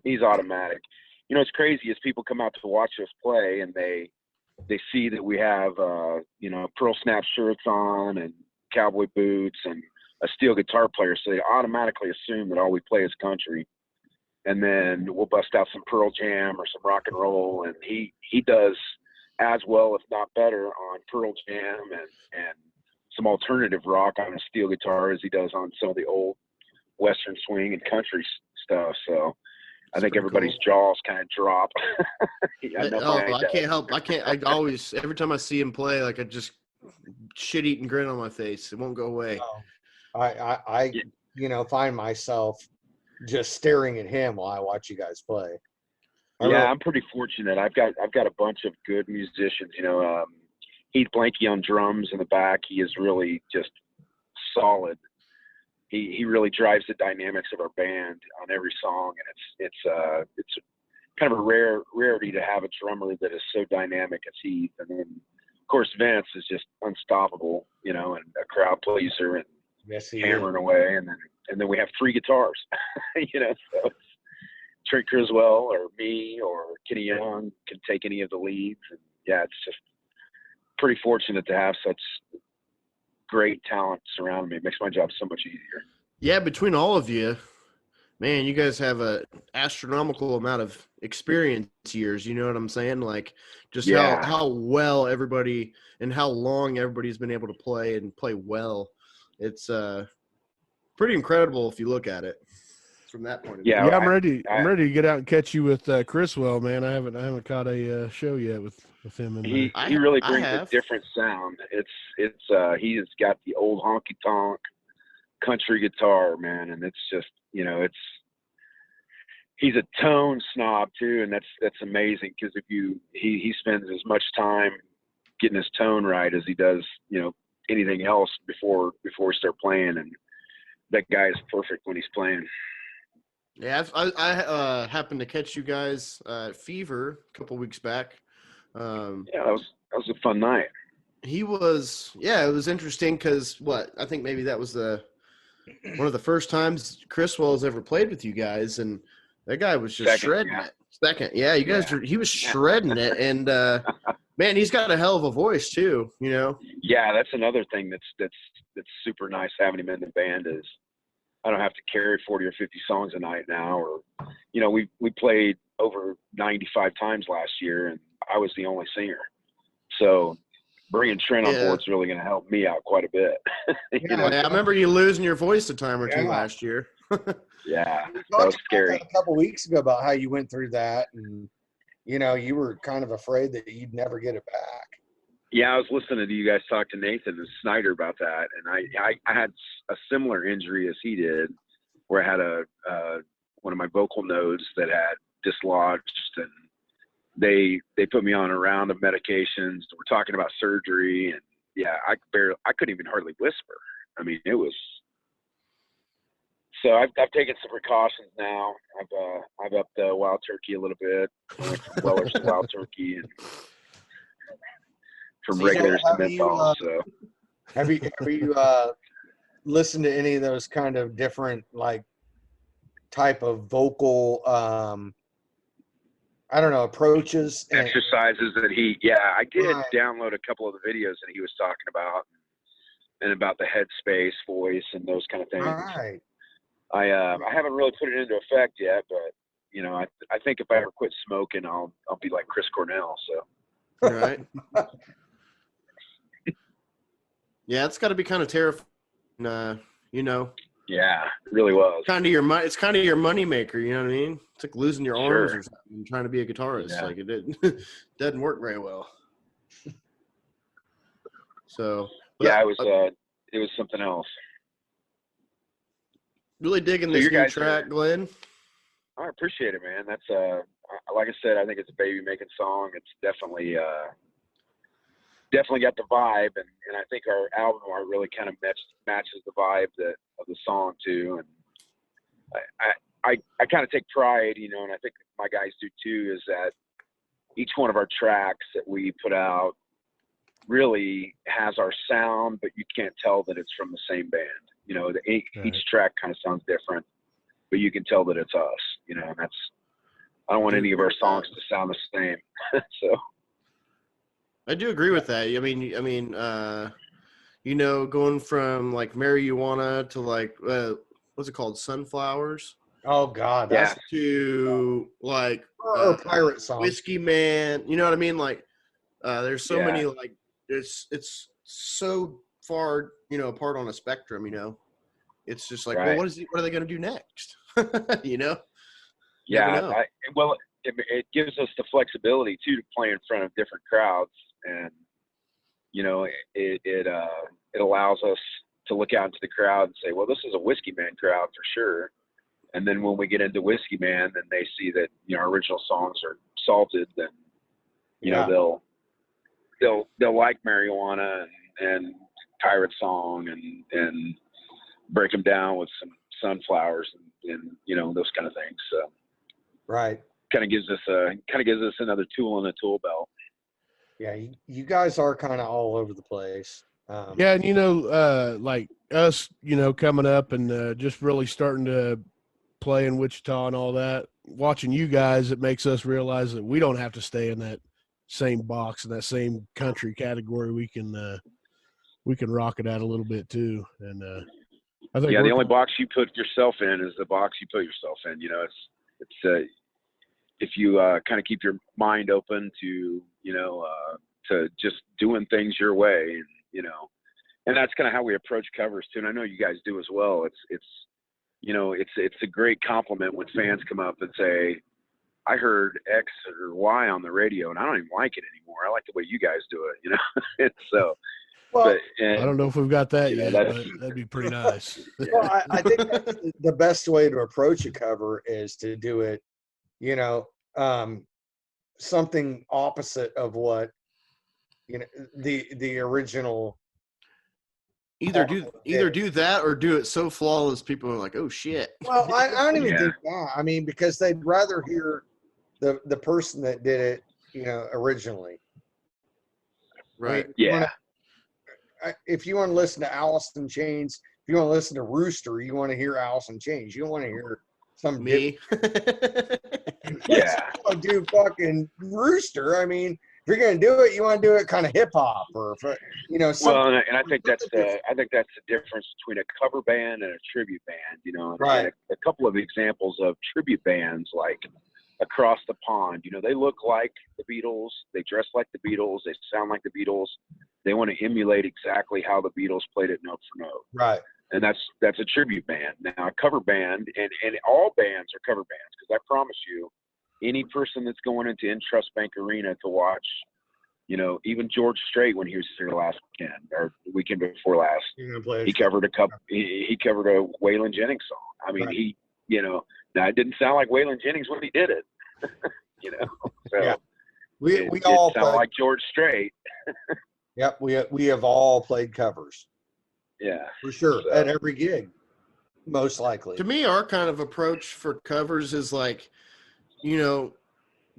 H: He's automatic. You know, it's crazy as people come out to watch us play and they see that we have pearl snap shirts on and cowboy boots and a steel guitar player, so they automatically assume that all we play is country. And then we'll bust out some Pearl Jam or some rock and roll, and he does as well, if not better, on Pearl Jam and some alternative rock on a steel guitar as he does on some of the old Western swing and country stuff. So I think everybody's jaws kind of drop.
E: I can't help. I always, every time I see him play, like I just shit-eating grin on my face. It won't go away.
F: I find myself just staring at him while I watch you guys play.
H: I'm pretty fortunate. I've got a bunch of good musicians. Heath Blanky on drums in the back. He is really just solid. He really drives the dynamics of our band on every song, and it's kind of a rarity to have a drummer that is so dynamic as Heath. And then of course Vince is just unstoppable, and a crowd pleaser and hammering away. And then we have three guitars, so it's Trent Criswell or me or Kenny Young can take any of the leads. And yeah, it's just pretty fortunate to have great talent surrounding me. It makes my job so much easier.
E: Yeah, between all of you, man, you guys have a astronomical amount of experience years. You know what I'm saying? Like, just how well everybody and how long everybody's been able to play and play well. It's pretty incredible if you look at it from that point of view.
C: Yeah, I'm ready to get out and catch you with Chriswell, man. I haven't caught a show yet with him. And
H: he really brings a different sound. It's he has got the old honky tonk country guitar, man, and it's just, you know, he's a tone snob too, and that's amazing, because if he spends as much time getting his tone right as he does, you know, anything else before we start playing, and that guy is perfect when he's playing.
E: Yeah, I happened to catch you guys at Fever a couple weeks back.
H: Yeah, that was a fun night.
E: It was interesting because I think maybe that was one of the first times Chriswell's ever played with you guys, and that guy was just shredding it. Second, yeah, you guys he was shredding it, and man, he's got a hell of a voice too, you know.
H: Yeah, that's another thing that's super nice having him in the band is I don't have to carry 40 or 50 songs a night now, or, you know, we played over 95 times last year, and I was the only singer. So bringing Trent on board is really going to help me out quite a bit.
E: I remember you losing your voice a time or two last year.
H: Yeah, that was scary.
F: A couple weeks ago about how you went through that, and, you know, you were kind of afraid that you'd never get it back.
H: Yeah, I was listening to you guys talk to Nathan and Snyder about that, and I had a similar injury as he did, where I had one of my vocal nodes that had dislodged, and they put me on a round of medications. We're talking about surgery, and yeah, I couldn't even hardly whisper. I mean, it was. So I've taken some precautions now. I've upped the wild turkey a little bit. I went from Weller's to wild turkey, and from regulars to menthol. So
F: have you listened to any of those kind of different, like, type of vocal I don't know, approaches,
H: exercises that I did download a couple of the videos that he was talking about, and about the headspace voice and those kind of things.
F: Right.
H: I haven't really put it into effect yet, but, you know, I think if I ever quit smoking, I'll be like Chris Cornell. So.
E: Right. Yeah, it's got to be kind of terrifying, you know.
H: Yeah, it really was.
E: It's kind of your money maker, you know what I mean? It's like losing your arms or something and trying to be a guitarist.
H: Yeah.
E: Like doesn't work very well. So
H: yeah, it was something else.
E: Really digging this new track, Glenn.
H: I appreciate it, man. That's like I said, I think it's a baby making song. It's definitely got the vibe, and I think our album art really kind of matches the vibe of the song too. And I kind of take pride, you know, and I think my guys do too, is that each one of our tracks that we put out really has our sound, but you can't tell that it's from the same band. You know, each track kind of sounds different, but you can tell that it's us, you know, and I don't want any of our songs to sound the same. So
E: I do agree with that. I mean, you know, going from like Marijuana to like, what's it called? Sunflowers.
F: Oh God.
H: That's
E: to like
F: pirate song.
E: Whiskey Man. You know what I mean? Like, there's so many, like, it's so far, you know, apart on a spectrum, you know, it's just like, well, what are they going to do next? You know?
H: Yeah. It gives us the flexibility too, to play in front of different crowds. And, you know, it allows us to look out into the crowd and say, well, this is a Whiskey Man crowd for sure. And then when we get into Whiskey Man, then they see that, you know, our original songs are salted, then, you know, they'll like Marijuana and Pirate Song and break them down with some Sunflowers and you know, those kind of things. So
F: right.
H: Kind of gives us another tool in the tool belt.
F: Yeah, you guys are kind of all over the place.
C: Yeah, and you know, like us, you know, coming up and just really starting to play in Wichita and all that, watching you guys, it makes us realize that we don't have to stay in that same box, in that same country category. We can we can rock it out a little bit too. And I think
H: the only box you put yourself in is the box you put yourself in. You know, it's if you kind of keep your mind open to, you know, to just doing things your way, and, you know, and that's kind of how we approach covers too. And I know you guys do as well. It's, you know, it's a great compliment when fans come up and say, I heard X or Y on the radio and I don't even like it anymore. I like the way you guys do it, you know? It's so,
F: well,
C: I don't know if we've got that
H: you know,
C: yet, but that'd be pretty nice.
F: well, I think that's the best way to approach a cover is to do it, you know, something opposite of what, you know, the original.
E: Either do that or do it so flawless people are like, oh shit.
F: Well, I don't even think that. I mean, because they'd rather hear the person that did it, you know, originally.
E: Right.
F: I mean, if you want to listen to Alice in Chains, if you want to listen to Rooster, you want to hear Alice in Chains. You don't want to hear some
E: Me.
H: Yeah.
F: do fucking Rooster. I mean, if you're gonna do it, you want to do it kind of hip hop or, you know.
H: Well, and I think that's the difference between a cover band and a tribute band. You know,
F: Right.
H: And a couple of examples of tribute bands like Across the Pond. You know, they look like the Beatles, they dress like the Beatles, they sound like the Beatles. They want to emulate exactly how the Beatles played it note for note.
F: Right.
H: And that's a tribute band. Now, a cover band, and all bands are cover bands, because I promise you, any person that's going into Intrust Bank Arena to watch, you know, even George Strait when he was here last weekend or the weekend before last, he covered he covered a Waylon Jennings song. I mean,
F: Right.
H: he, you know, now it didn't sound like Waylon Jennings when he did it, you know. So
F: Yeah. We
H: it
F: all
H: sound
F: played,
H: like George Strait.
F: Yep, we have all played covers
H: Yeah,
F: for sure
H: So-
F: at every gig, most likely.
E: To me, our kind of approach for covers is like, you know,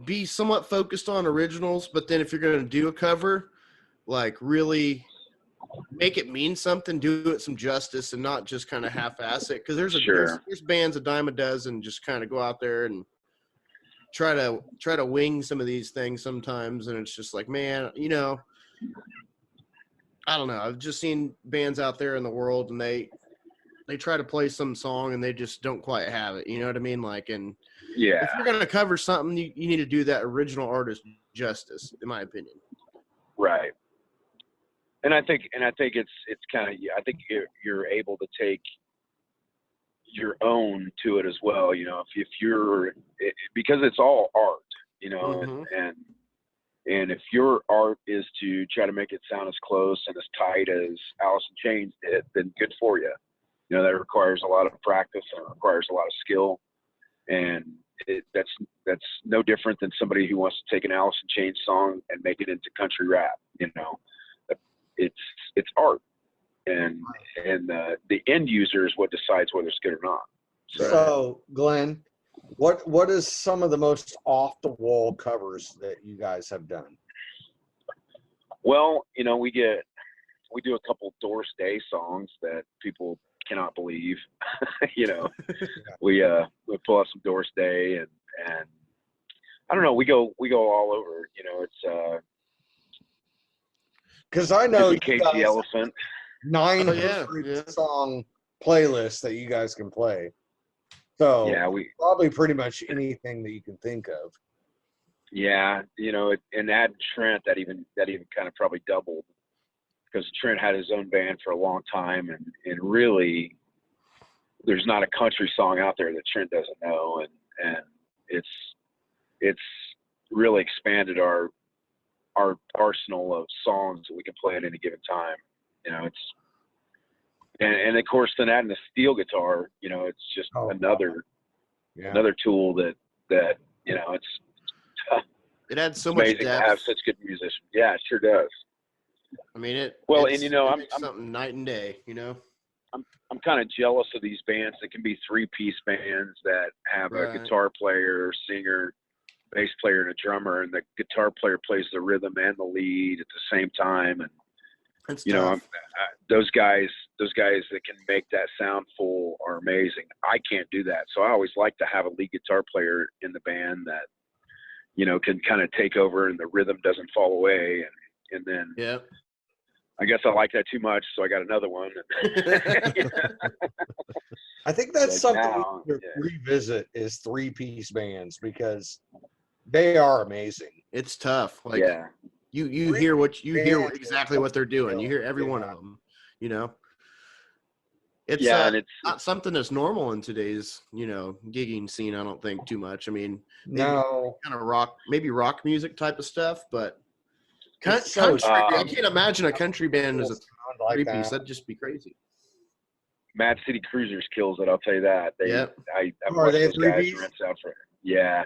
E: be somewhat focused on originals, but then if you're going to do a cover, like really make it mean something, do it some justice, and not just kind of half-ass it. Because there's bands a dime a dozen just kind of go out there and try to wing some of these things sometimes, and it's just like, man, you know, I don't know. I've just seen bands out there in the world, and they try to play some song and they just don't quite have it. You know what I mean? Like, and
H: yeah.
E: if you're going to cover something, you need to do that original artist justice, in my opinion.
H: Right. And I think it's kind of, I think you're able to take your own to it as well. You know, if you're, because it's all art, you know,
E: Mhm.
H: and if your art is to try to make it sound as close and as tight as Alice in Chains did, then good for you. You know, that requires a lot of practice and it requires a lot of skill. And that's no different than somebody who wants to take an Alice in Chains song and make it into country rap. You know, it's art, and the end user is what decides whether it's good or not.
F: So Glenn, what is some of the most off the wall covers that you guys have done?
H: Well, you know, we do a couple Doris Day songs that people cannot believe. You know, we pull out some Doris Day and I don't know, we go all over. You know, it's
F: because I know you
H: KG
F: guys
H: Elephant.
F: 900 song playlist that you guys can play. So
H: yeah, we
F: probably pretty much anything that you can think of.
H: Yeah, you know, and add Trent, that even kind of probably doubled, because Trent had his own band for a long time, and really, there's not a country song out there that Trent doesn't know, and it's really expanded our arsenal of songs that we can play at any given time. You know, and of course then adding the steel guitar, you know, it's just another tool that you know, it's
E: it adds so much
H: amazing
E: depth.
H: to have such good musicians. Yeah, it sure does.
E: I mean,
H: and you know, I'm
E: something night and day. You know,
H: I'm kind of jealous of these bands that can be 3-piece bands that have a guitar player, singer, bass player, and a drummer, and the guitar player plays the rhythm and the lead at the same time. And
E: it's
H: you know, those guys that can make that sound full are amazing. I can't do that, so I always like to have a lead guitar player in the band that, you know, can kind of take over and the rhythm doesn't fall away, and then I guess I like that too much, so I got another one.
F: I think that's
H: Like
F: something
H: now,
F: we need to revisit is 3-piece bands because they are amazing.
E: It's tough. Like
H: yeah,
E: you hear
F: bands
E: exactly what they're doing. You hear every one
F: Yeah.
E: of them. You know, it's
H: yeah, and it's
E: not something that's normal in today's gigging scene. I don't think too much. I mean, maybe
F: No,
E: kind of rock music type of stuff, but
F: It's so
E: country. I can't imagine a country band as a
F: sound like
E: 3-piece.
F: that.
E: That'd just be crazy.
H: Mad City Cruisers kills it. I'll tell you that.
E: Yep.
H: I've
F: Are
H: watched
F: they
H: those guys
F: 3Ps?
H: rinse out for. Yeah,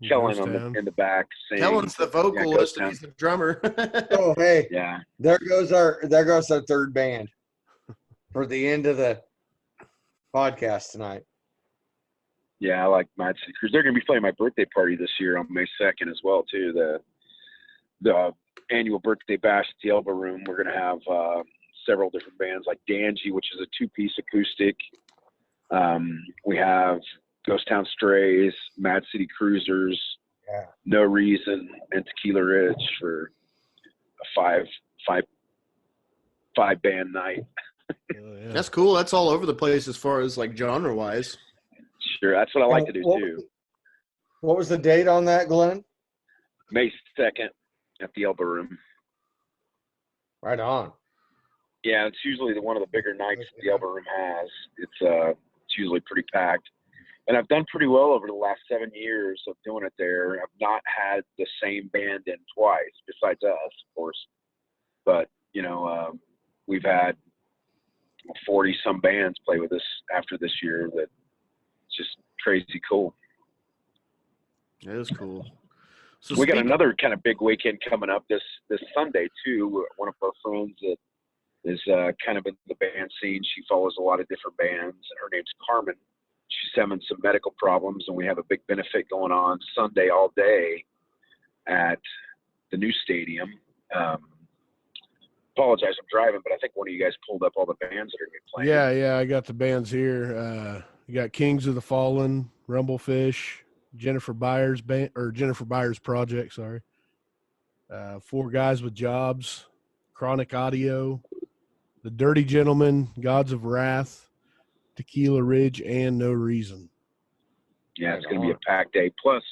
H: Kellen
C: Ghost Town.
H: in the back. Sings.
E: Kellen's the
H: Yeah,
E: vocalist
H: Ghost
E: and
H: Town.
E: he's the drummer.
F: Oh, hey,
H: Yeah,
F: there goes our third band for the end of the podcast tonight.
H: yeah, I like Mad City Cruisers. They're going to be playing my birthday party this year on May 2nd as well too. The annual birthday bash at the Elbow Room. We're going to have several different bands like Danji, which is a 2-piece acoustic. We have Ghost Town Strays, Mad City Cruisers,
F: Yeah.
H: No Reason, and Tequila Ridge for a five band night.
C: Oh, yeah.
E: That's cool. That's all over the place as far as like genre wise.
H: Sure, that's what I like to do
F: What-
H: too.
F: What was the date on that, Glenn?
H: May 2nd at the Elbow Room.
F: Right on.
H: Yeah, it's usually one of the bigger nights the Elbow Room has. It's usually pretty packed. And I've done pretty well over the last 7 years of doing it there. I've not had the same band in twice, besides us, of course. But, we've had 40-some bands play with us after this year. That's just crazy cool.
E: That is cool. So
H: We got another kind of big weekend coming up this Sunday, too. One of our friends that is kind of in the band scene. She follows a lot of different bands, and her name's Carmen. She's having some medical problems, and we have a big benefit going on Sunday all day at the new stadium. Apologize, I'm driving, but I think one of you guys pulled up all the bands that are going to be playing.
C: Yeah, I got the bands here. You got Kings of the Fallen, Rumblefish, Jennifer Byers Project, sorry. 4 Guys with Jobs, Chronic Audio, The Dirty Gentlemen, Gods of Wrath, Tequila Ridge, and No Reason.
H: Yeah, it's going to be a packed day. Plus,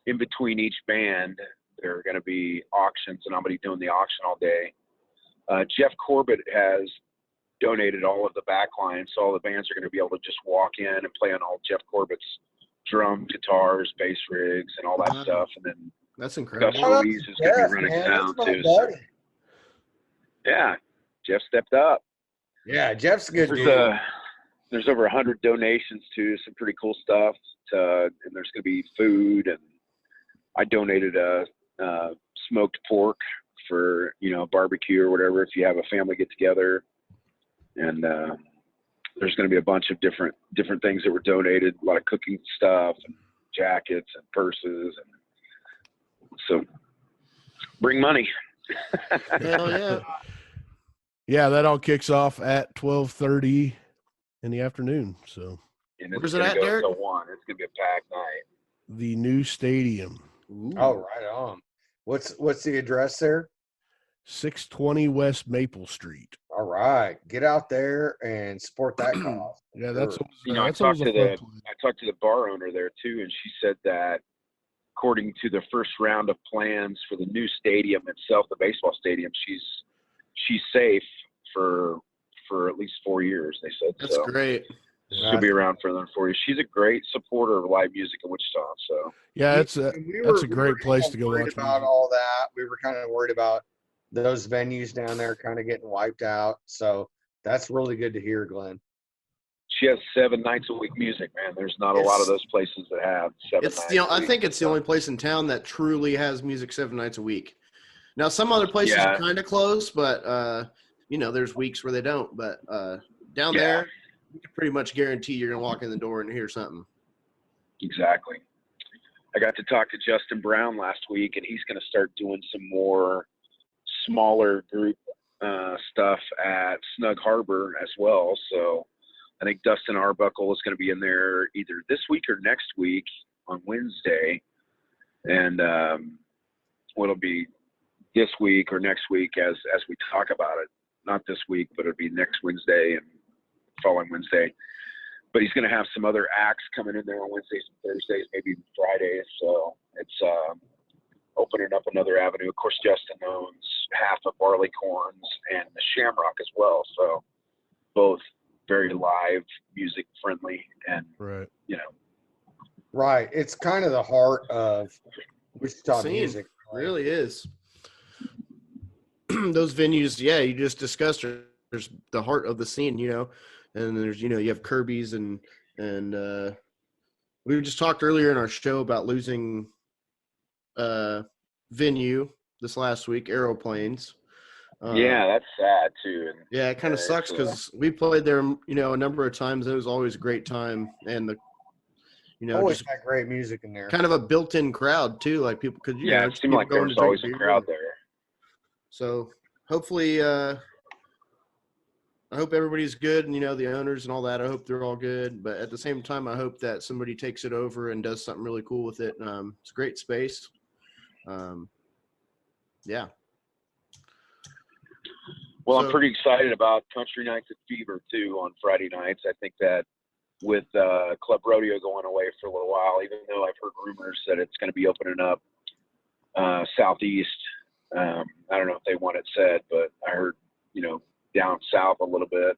H: in between each band, there are going to be auctions, and I'm going to be doing the auction all day. Jeff Corbett has donated all of the backline, so all the bands are going to be able to just walk in and play on all Jeff Corbett's drum, guitars, bass rigs, and all that stuff. And then
E: that's incredible.
H: Gus Ruiz is going to be running sound too. So, yeah, Jeff stepped up.
F: Yeah, Jeff's a good dude.
H: There's over 100 donations to some pretty cool stuff, and there's going to be food, and I donated a smoked pork for barbecue or whatever if you have a family get together, and there's going to be a bunch of different things that were donated, a lot of cooking stuff, and jackets and purses, and so bring money.
E: Hell yeah.
C: Yeah, that all kicks off at 12:30 in the afternoon. So
H: And it's
E: Where's it
H: gonna
E: at,
H: go
E: Derek?
H: till 1. It's gonna be a packed night.
C: the new stadium,
E: Ooh.
F: Oh, right on. What's the address there?
C: 620 West Maple Street.
F: All right, get out there and support that cause.
C: Yeah, that's
F: Sure.
H: I
C: that's
H: talked
C: always a
H: to
C: fun place.
H: I talked to the bar owner there too, and she said that according to the first round of plans for the new stadium itself, the baseball stadium, she's safe for at least 4 years. They said
E: That's
H: so.
E: great.
H: She'll be around for another 4 years. She's a great supporter of live music in Wichita. So
C: Yeah, that's a
F: We
C: that's a
F: we
C: great
F: kinda
C: place to go
F: worried
C: watch
F: about
C: music.
F: all that. We were kind of worried about those venues down there kind of getting wiped out. So that's really good to hear, Glenn.
H: she has 7 nights a week music, man. There's not a lot of those places that have 7
E: It's
H: nights.
E: I think it's the only place in town that truly has music 7 nights a week. Now some other places
H: Yeah.
E: are kind of close, but there's weeks where they don't. But down there, you can pretty much guarantee you're gonna walk in the door and hear something.
H: Exactly. I got to talk to Justin Brown last week, and he's going to start doing some more smaller group stuff at Snug Harbor as well. So I think Dustin Arbuckle is going to be in there either this week or next week on Wednesday. And what'll be this week or next week as we talk about it. not this week, but it'll be next Wednesday and following Wednesday. But he's going to have some other acts coming in there on Wednesdays and Thursdays, maybe even Fridays. So it's opening up another avenue. Of course, Justin owns half of Barleycorns and the Shamrock as well. So both very live, music friendly, and
C: Right.
H: you know.
F: Right. It's kind of the heart of Wichita
E: Scene.
F: music.
E: Really is. Those venues, yeah, you just discussed, there's the heart of the scene, you know, and there's, you know, you have Kirby's and we just talked earlier in our show about losing venue this last week, Aero Plains.
H: Yeah, that's sad too. And
E: yeah, it kind of sucks because we played there, you know, a number of times. It was always a great time, and the, you know,
F: Always
E: just
F: got great music in there.
E: kind of a built-in crowd too. Like people could, you know,
H: it seemed like there was
E: to drink
H: always a
E: beer.
H: crowd there.
E: So hopefully, I hope everybody's good, and you know, the owners and all that. I hope they're all good. But at the same time, I hope that somebody takes it over and does something really cool with it. It's a great space. Yeah.
H: Well,
E: So-
H: I'm pretty excited about Country Nights at Fever too on Friday nights. I think that with Club Rodeo going away for a little while, even though I've heard rumors that it's going to be opening up southeast. I don't know if they want it said, but I heard, you know, down south a little bit,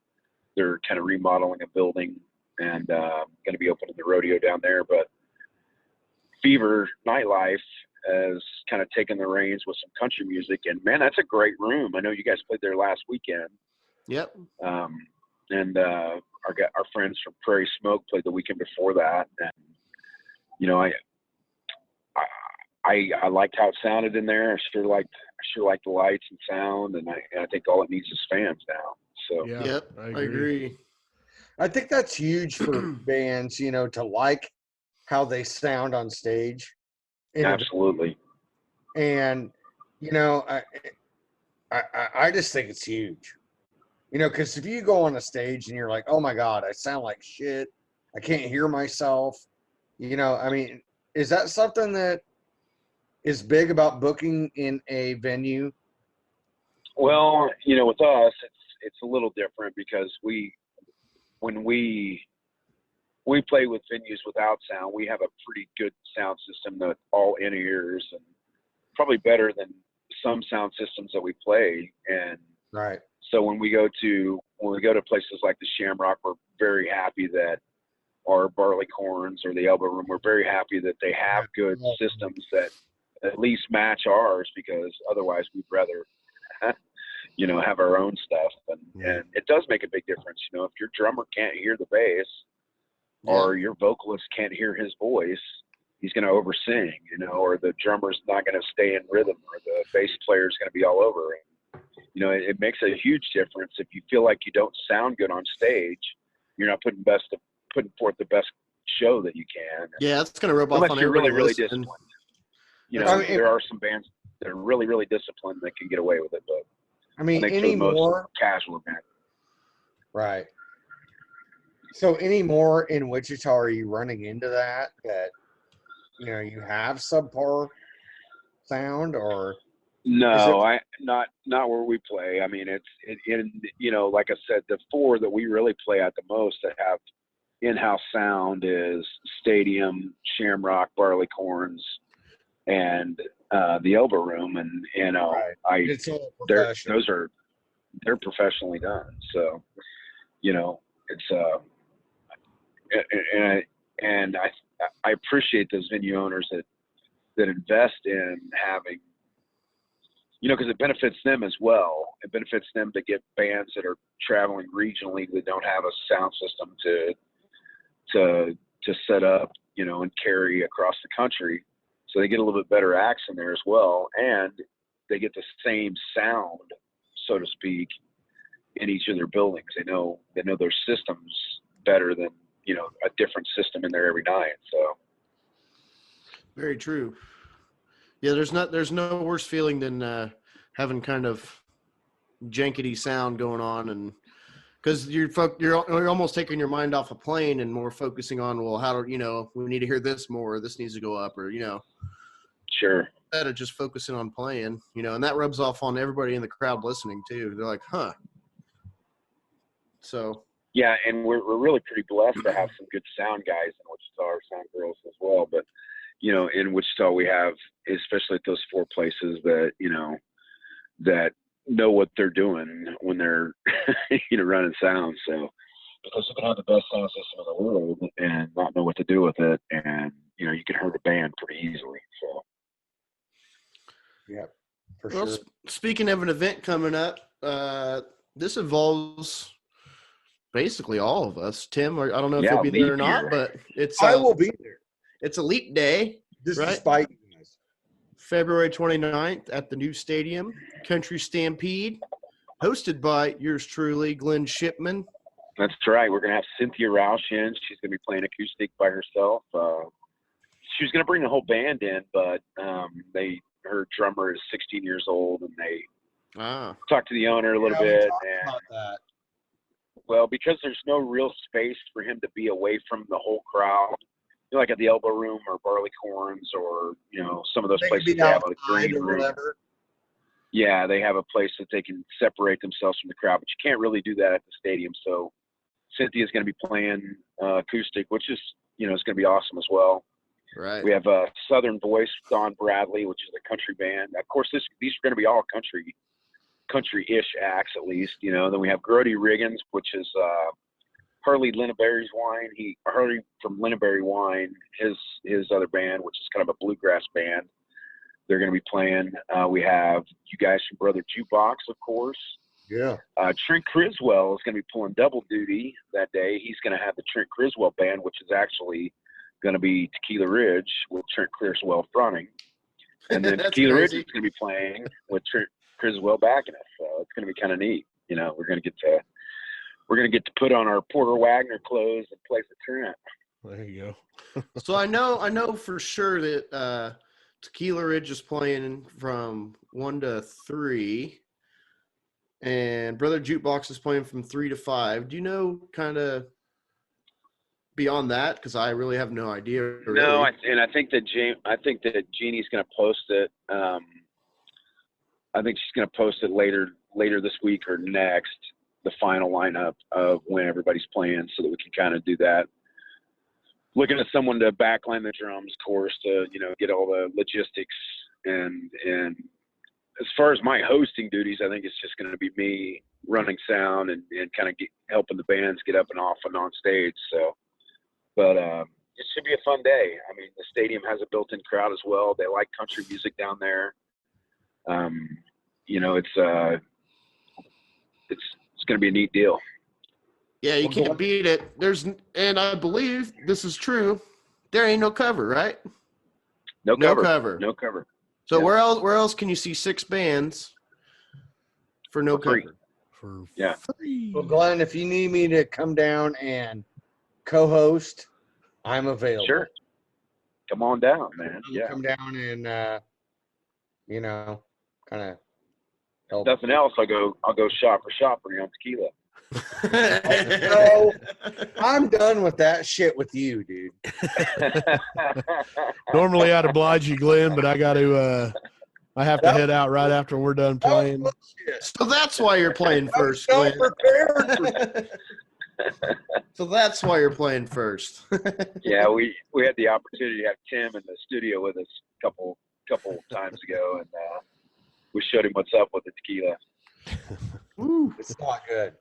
H: they're kind of remodeling a building and going to be opening the rodeo down there. But Fever Nightlife has kind of taken the reins with some country music, and man, that's a great room. I know you guys played there last weekend.
E: Yep.
H: And our friends from Prairie Smoke played the weekend before that, and you know, I liked how it sounded in there. I sure liked the lights and sound, and I think all it needs is fans now. So
C: Yeah,
E: Yep. I agree.
F: I think that's huge for bands, you know, to like how they sound on stage.
H: absolutely.
F: And, you know, I just think it's huge. You know, because if you go on a stage and you're like, oh my God, I sound like shit, I can't hear myself, you know, I mean, is that something that is big about booking in a venue?
H: Well, you know, with us, it's a little different because when we play with venues without sound, we have a pretty good sound system that all in ears and probably better than some sound systems that we play. And
F: Right.
H: so when we go to places like the Shamrock, we're very happy that our Barleycorns or the Elbow Room, we're very happy that they have good systems that at least match ours, because otherwise we'd rather, you know, have our own stuff. And it does make a big difference. You know, if your drummer can't hear the bass or your vocalist can't hear his voice, he's going to oversing, you know, or the drummer's not going to stay in rhythm, or the bass player's going to be all over. And, you know, it makes a huge difference. If you feel like you don't sound good on stage, you're not putting forth the best show that you can.
E: Yeah, it's going to rub off
H: Unless
E: on
H: you're
E: everybody
H: really
E: listening.
H: disciplined. You know, there are some bands that are really, really disciplined that can get away with it, but
F: I mean,
H: I think for the most casual band.
F: Right. So anymore in Wichita, are you running into that you know, you have subpar sound, or
H: no, not where we play. I mean, you know, like I said, the four that we really play at the most that have in-house sound is Stadium, Shamrock, Barleycorns, and the Elbow Room, and you know,
F: right. It's all professional.
H: they're professionally done. So, you know, it's and I appreciate those venue owners that invest in having, you know, because it benefits them as well. It benefits them to get bands that are traveling regionally that don't have a sound system to set up, you know, and carry across the country. So they get a little bit better acts in there as well, and they get the same sound, so to speak, in each of their buildings. They know their systems better than, you know, a different system in there every night. So
E: Very true. Yeah, there's no worse feeling than having kind of jankety sound going on, and because you're almost taking your mind off a plane and more focusing on, well, how do, you know, we need to hear this more, or this needs to go up, or, you know,
H: sure,
E: instead of just focusing on playing, you know, and that rubs off on everybody in the crowd listening too. They're like, huh, So
H: yeah, and we're really pretty blessed to have some good sound guys in Wichita, or sound girls as well. But in Wichita we have, especially at those 4 places, that that know what they're doing when they're running sound. So because you can have the best sound system in the world and not know what to do with it, and you can hurt a band pretty easily. So
F: yeah, for
E: well,
F: sure.
E: Speaking of an event coming up, this involves basically all of us. Tim, I don't know if you'll be there or not, but
F: I will be there.
E: It's Elite Day,
F: Just
E: right?
F: despite you guys.
E: February 29th at the new stadium, Country Stampede, hosted by yours truly, Glen Shipman.
H: that's right. We're gonna have Cynthia Roush in. She's gonna be playing acoustic by herself. She was gonna bring the whole band in, but her drummer is 16 years old, and they talked to the owner a little bit. And
F: about that.
H: well, because there's no real space for him to be away from the whole crowd, like at the Elbow Room or Barleycorns, or some of those places they have a green room.
F: Whatever.
H: Yeah, they have a place that they can separate themselves from the crowd, but you can't really do that at the stadium. So Cynthia's going to be playing acoustic, which is it's going to be awesome as well.
E: Right.
H: We have Southern Voice, Don Bradley, which is a country band. Of course, these are going to be all country-ish acts at least. Then we have Grody Riggins, which is Harley Linneberry's Wine. Harley from Linneberry Wine, his other band, which is kind of a bluegrass band. They're going to be playing. We have you guys from Brother Jukebox, of course.
F: Yeah.
H: Trent Criswell is going to be pulling double duty that day. He's going to have the Trent Criswell band, which is actually going to be Tequila Ridge with Trent Criswell fronting. And then Tequila Ridge is going to be playing with Trent Criswell backing us. So it's going to be kind of neat. We're going to get to put on our Porter Wagner clothes and play for Trent.
C: There you go.
E: So I know for sure that Tequila Ridge is playing from 1 to 3, and Brother Jukebox is playing from 3 to 5. Do you know kind of beyond that? Because I really have no idea. Really.
H: No, I think that Jeannie's going to post it. I think she's going to post it later this week or next, the final lineup of when everybody's playing, so that we can kind of do that. Looking at someone to backline the drums, of course, to get all the logistics, and as far as my hosting duties, I think it's just going to be me running sound and kind of helping the bands get up and off and on stage. So, but it should be a fun day. I mean, the stadium has a built-in crowd as well. They like country music down there. It's going to be a neat deal.
E: Yeah, you can't beat it. And I believe this is true. There ain't no cover, right?
H: No cover. No cover.
E: So where else can you see 6 bands for no cover?
C: For
H: free.
F: Well, Glenn, if you need me to come down and co-host, I'm available.
H: Sure. Come on down, man.
F: Come down and kind of help.
H: Nothing else, I'll go shop for you on tequila.
F: No, I'm done with that shit with you, dude.
C: Normally I'd oblige you, Glenn, but I have to head out right after we're done playing.
E: So that's why you're playing first, Glenn. So that's why you're playing first.
H: Yeah, we had the opportunity to have Tim in the studio with us a couple times ago, and we showed him what's up with the tequila.
F: It's not good.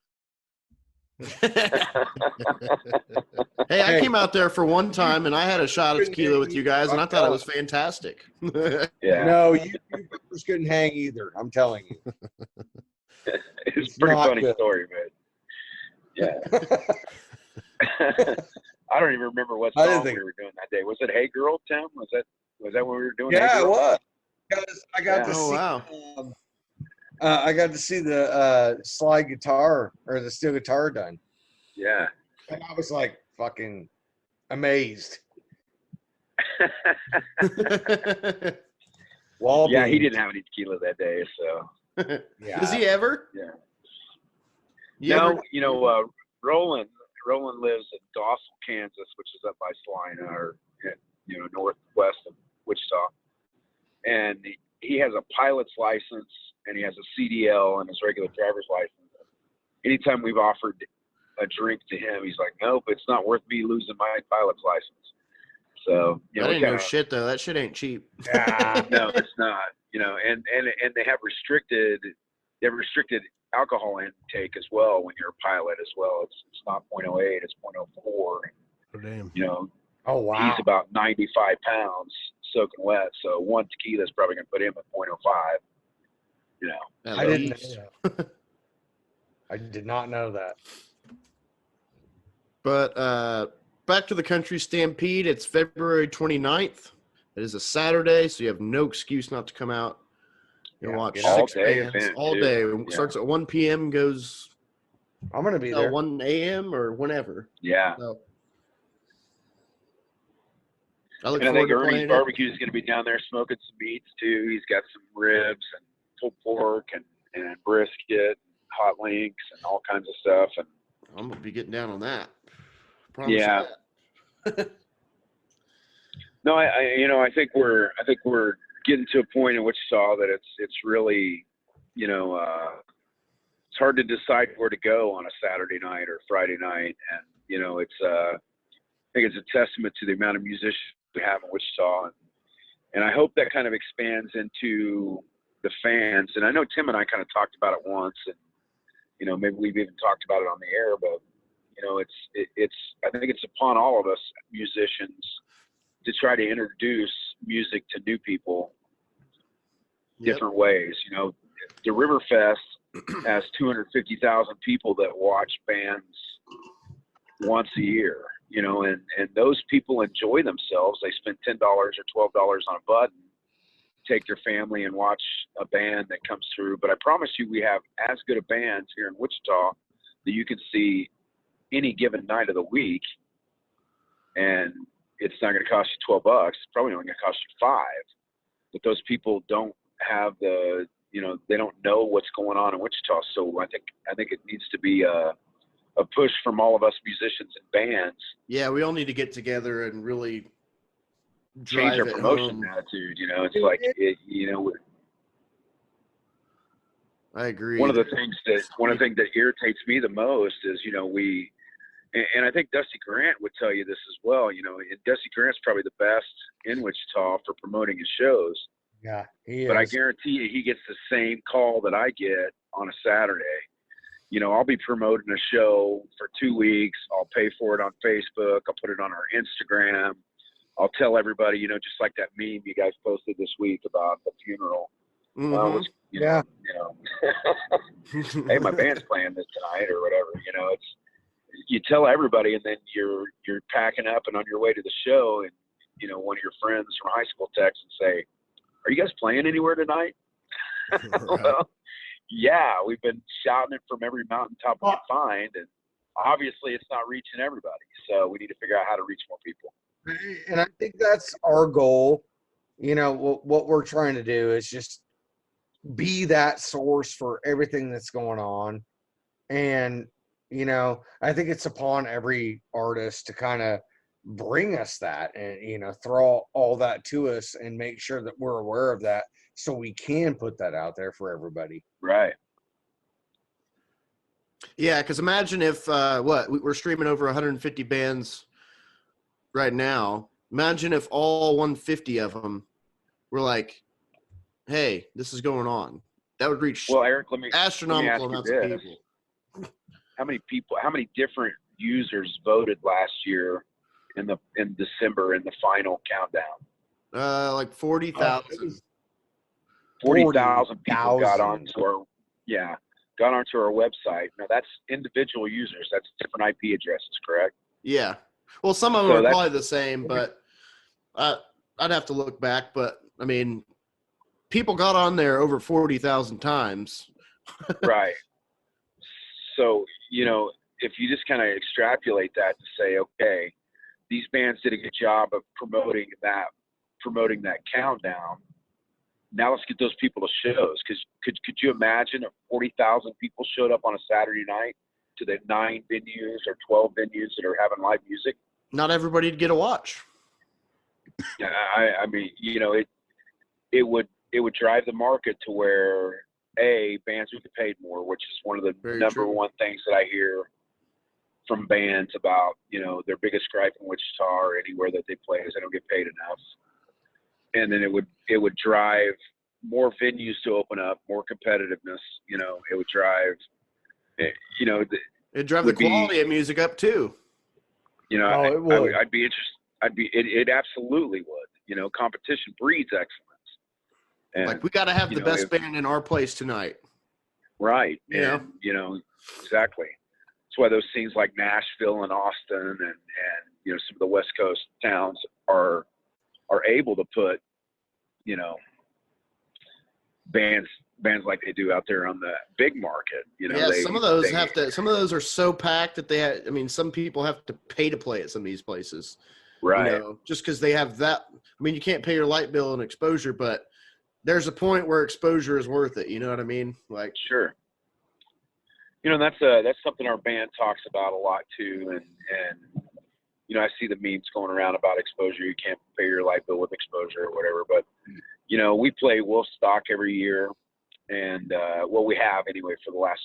E: Hey, I came out there for one time and I had a shot of tequila with you guys, and I thought it was fantastic.
H: Yeah.
F: No, you just couldn't hang either. I'm telling you.
H: It's a pretty funny story, man. Yeah. I don't even remember what song we were doing that day. Was it "Hey Girl," Tim? Was that what we were doing?
F: Yeah,
H: hey
F: it was. I got to see.
E: Wow.
F: I got to see the slide guitar or the steel guitar done.
H: Yeah.
F: And I was like fucking amazed.
H: Yeah, he didn't have any tequila that day, so.
E: Yeah. Does he ever?
H: Yeah. Roland lives in Dawson, Kansas, which is up by Salina, or northwest of Wichita, and he has a pilot's license and he has a CDL and his regular driver's license. Anytime we've offered a drink to him. He's like, nope, it's not worth me losing my pilot's license. So,
E: I didn't know shit though. That shit ain't cheap.
H: No, it's not. And they have restricted alcohol intake as well when you're a pilot as well. It's not 0.08, it's 0.04.
C: Oh, damn.
F: Oh wow.
H: He's about 95 pounds soaking wet, so one tequila is probably going to put him at 0.05.
F: I didn't know that. I did not know that.
E: But back to the country stampede. It's February 29th. It is a Saturday, so you have no excuse not to come out and watch
H: all
E: 6
H: day
E: bands
H: event,
E: all
H: too.
E: day.
H: Yeah.
E: It starts at 1 p.m. goes
F: I'm gonna be there.
E: 1 a.m. or whenever.
H: Yeah.
E: So, I look
H: And I
E: forward
H: think
E: to
H: Ernie's
E: playing it.
H: barbecue is going to be down there smoking some meats too. He's got some ribs and pulled pork and brisket, and hot links, and all kinds of stuff. And
E: I'm gonna be getting down on that. Promise
H: yeah.
E: that.
H: No, I think we're getting to a point in Wichita that it's really, it's hard to decide where to go on a Saturday night or Friday night, and it's I think it's a testament to the amount of musicians we have in Wichita, and I hope that kind of expands into the fans. And I know Tim and I kind of talked about it once, and maybe we've even talked about it on the air, but it's I think it's upon all of us musicians to try to introduce music to new people different ways. The Riverfest has 250,000 people that watch bands once a year, and those people enjoy themselves. They spend $10 or $12 on a button, take their family and watch a band that comes through. But I promise you, we have as good a bands here in Wichita that you can see any given night of the week, and it's not going to cost you $12. It's probably only going to cost you $5. But those people don't have they don't know what's going on in Wichita. So I think it needs to be a push from all of us musicians and bands.
E: Yeah, we all need to get together and really
H: Change our
E: drive it
H: promotion
E: home.
H: attitude. It's like
E: I agree.
H: One of the things that irritates me the most is and I think Dusty Grant would tell you this as well. And Dusty Grant's probably the best in Wichita for promoting his shows.
F: Yeah, he is.
H: But I guarantee you, he gets the same call that I get on a Saturday. I'll be promoting a show for 2 weeks. I'll pay for it on Facebook. I'll put it on our Instagram. I'll tell everybody, just like that meme you guys posted this week about the funeral.
E: Mhm.
H: Hey, my band's playing this tonight or whatever. You tell everybody, and then you're packing up and on your way to the show, and one of your friends from high school texts and say, "Are you guys playing anywhere tonight?" Well, yeah, we've been shouting it from every mountaintop we can find, and obviously it's not reaching everybody. So we need to figure out how to reach more people.
F: And I think that's our goal. What we're trying to do is just be that source for everything that's going on. And, I think it's upon every artist to kind of bring us that and, throw all that to us and make sure that we're aware of that so we can put that out there for everybody.
H: Right.
E: Yeah, because imagine if we're streaming over 150 bands right now. Imagine if all 150 of them were like, "Hey, this is going on." That would reach
H: Eric, let me
E: astronomical amounts of people.
H: How many different users voted last year in December in the final countdown?
E: Like 40,000.
H: 40,000 people got onto our website. Now that's individual users. That's different IP addresses, correct?
E: Yeah. Well, some of them are probably the same, but I'd have to look back. But I mean, people got on there over 40,000 times.
H: Right. So, if you just kind of extrapolate that to say, okay, these bands did a good job of promoting that countdown. Now let's get those people to shows. Because could you imagine if 40,000 people showed up on a Saturday night to the 9 venues or 12 venues that are having live music?
E: Not everybody'd get a watch.
H: Yeah, I mean, it would drive the market to where bands would get paid more, which is one of the number one things that I hear from bands about, their biggest gripe in Wichita or anywhere that they play is they don't get paid enough. And then it would drive more venues to open up, more competitiveness. It would drive,
E: it'd drive the quality of music up too.
F: it would.
H: I'd be interested. It absolutely would. Competition breeds excellence. And,
E: like, we got to have the best band in our place tonight.
H: Right.
E: Yeah.
H: And, exactly. That's why those scenes like Nashville and Austin and some of the West Coast towns are able to put, bands like they do out there on the big market.
E: Some of those are so packed that some people have to pay to play at some of these places.
H: Right.
E: Just because they have that. You can't pay your light bill and exposure, but there's a point where exposure is worth it. You know what I mean? Like,
H: sure. That's something our band talks about a lot too. And I see the memes going around about exposure. You can't pay your light bill with exposure or whatever, but we play Wolfstock every year. And, we have anyway for the last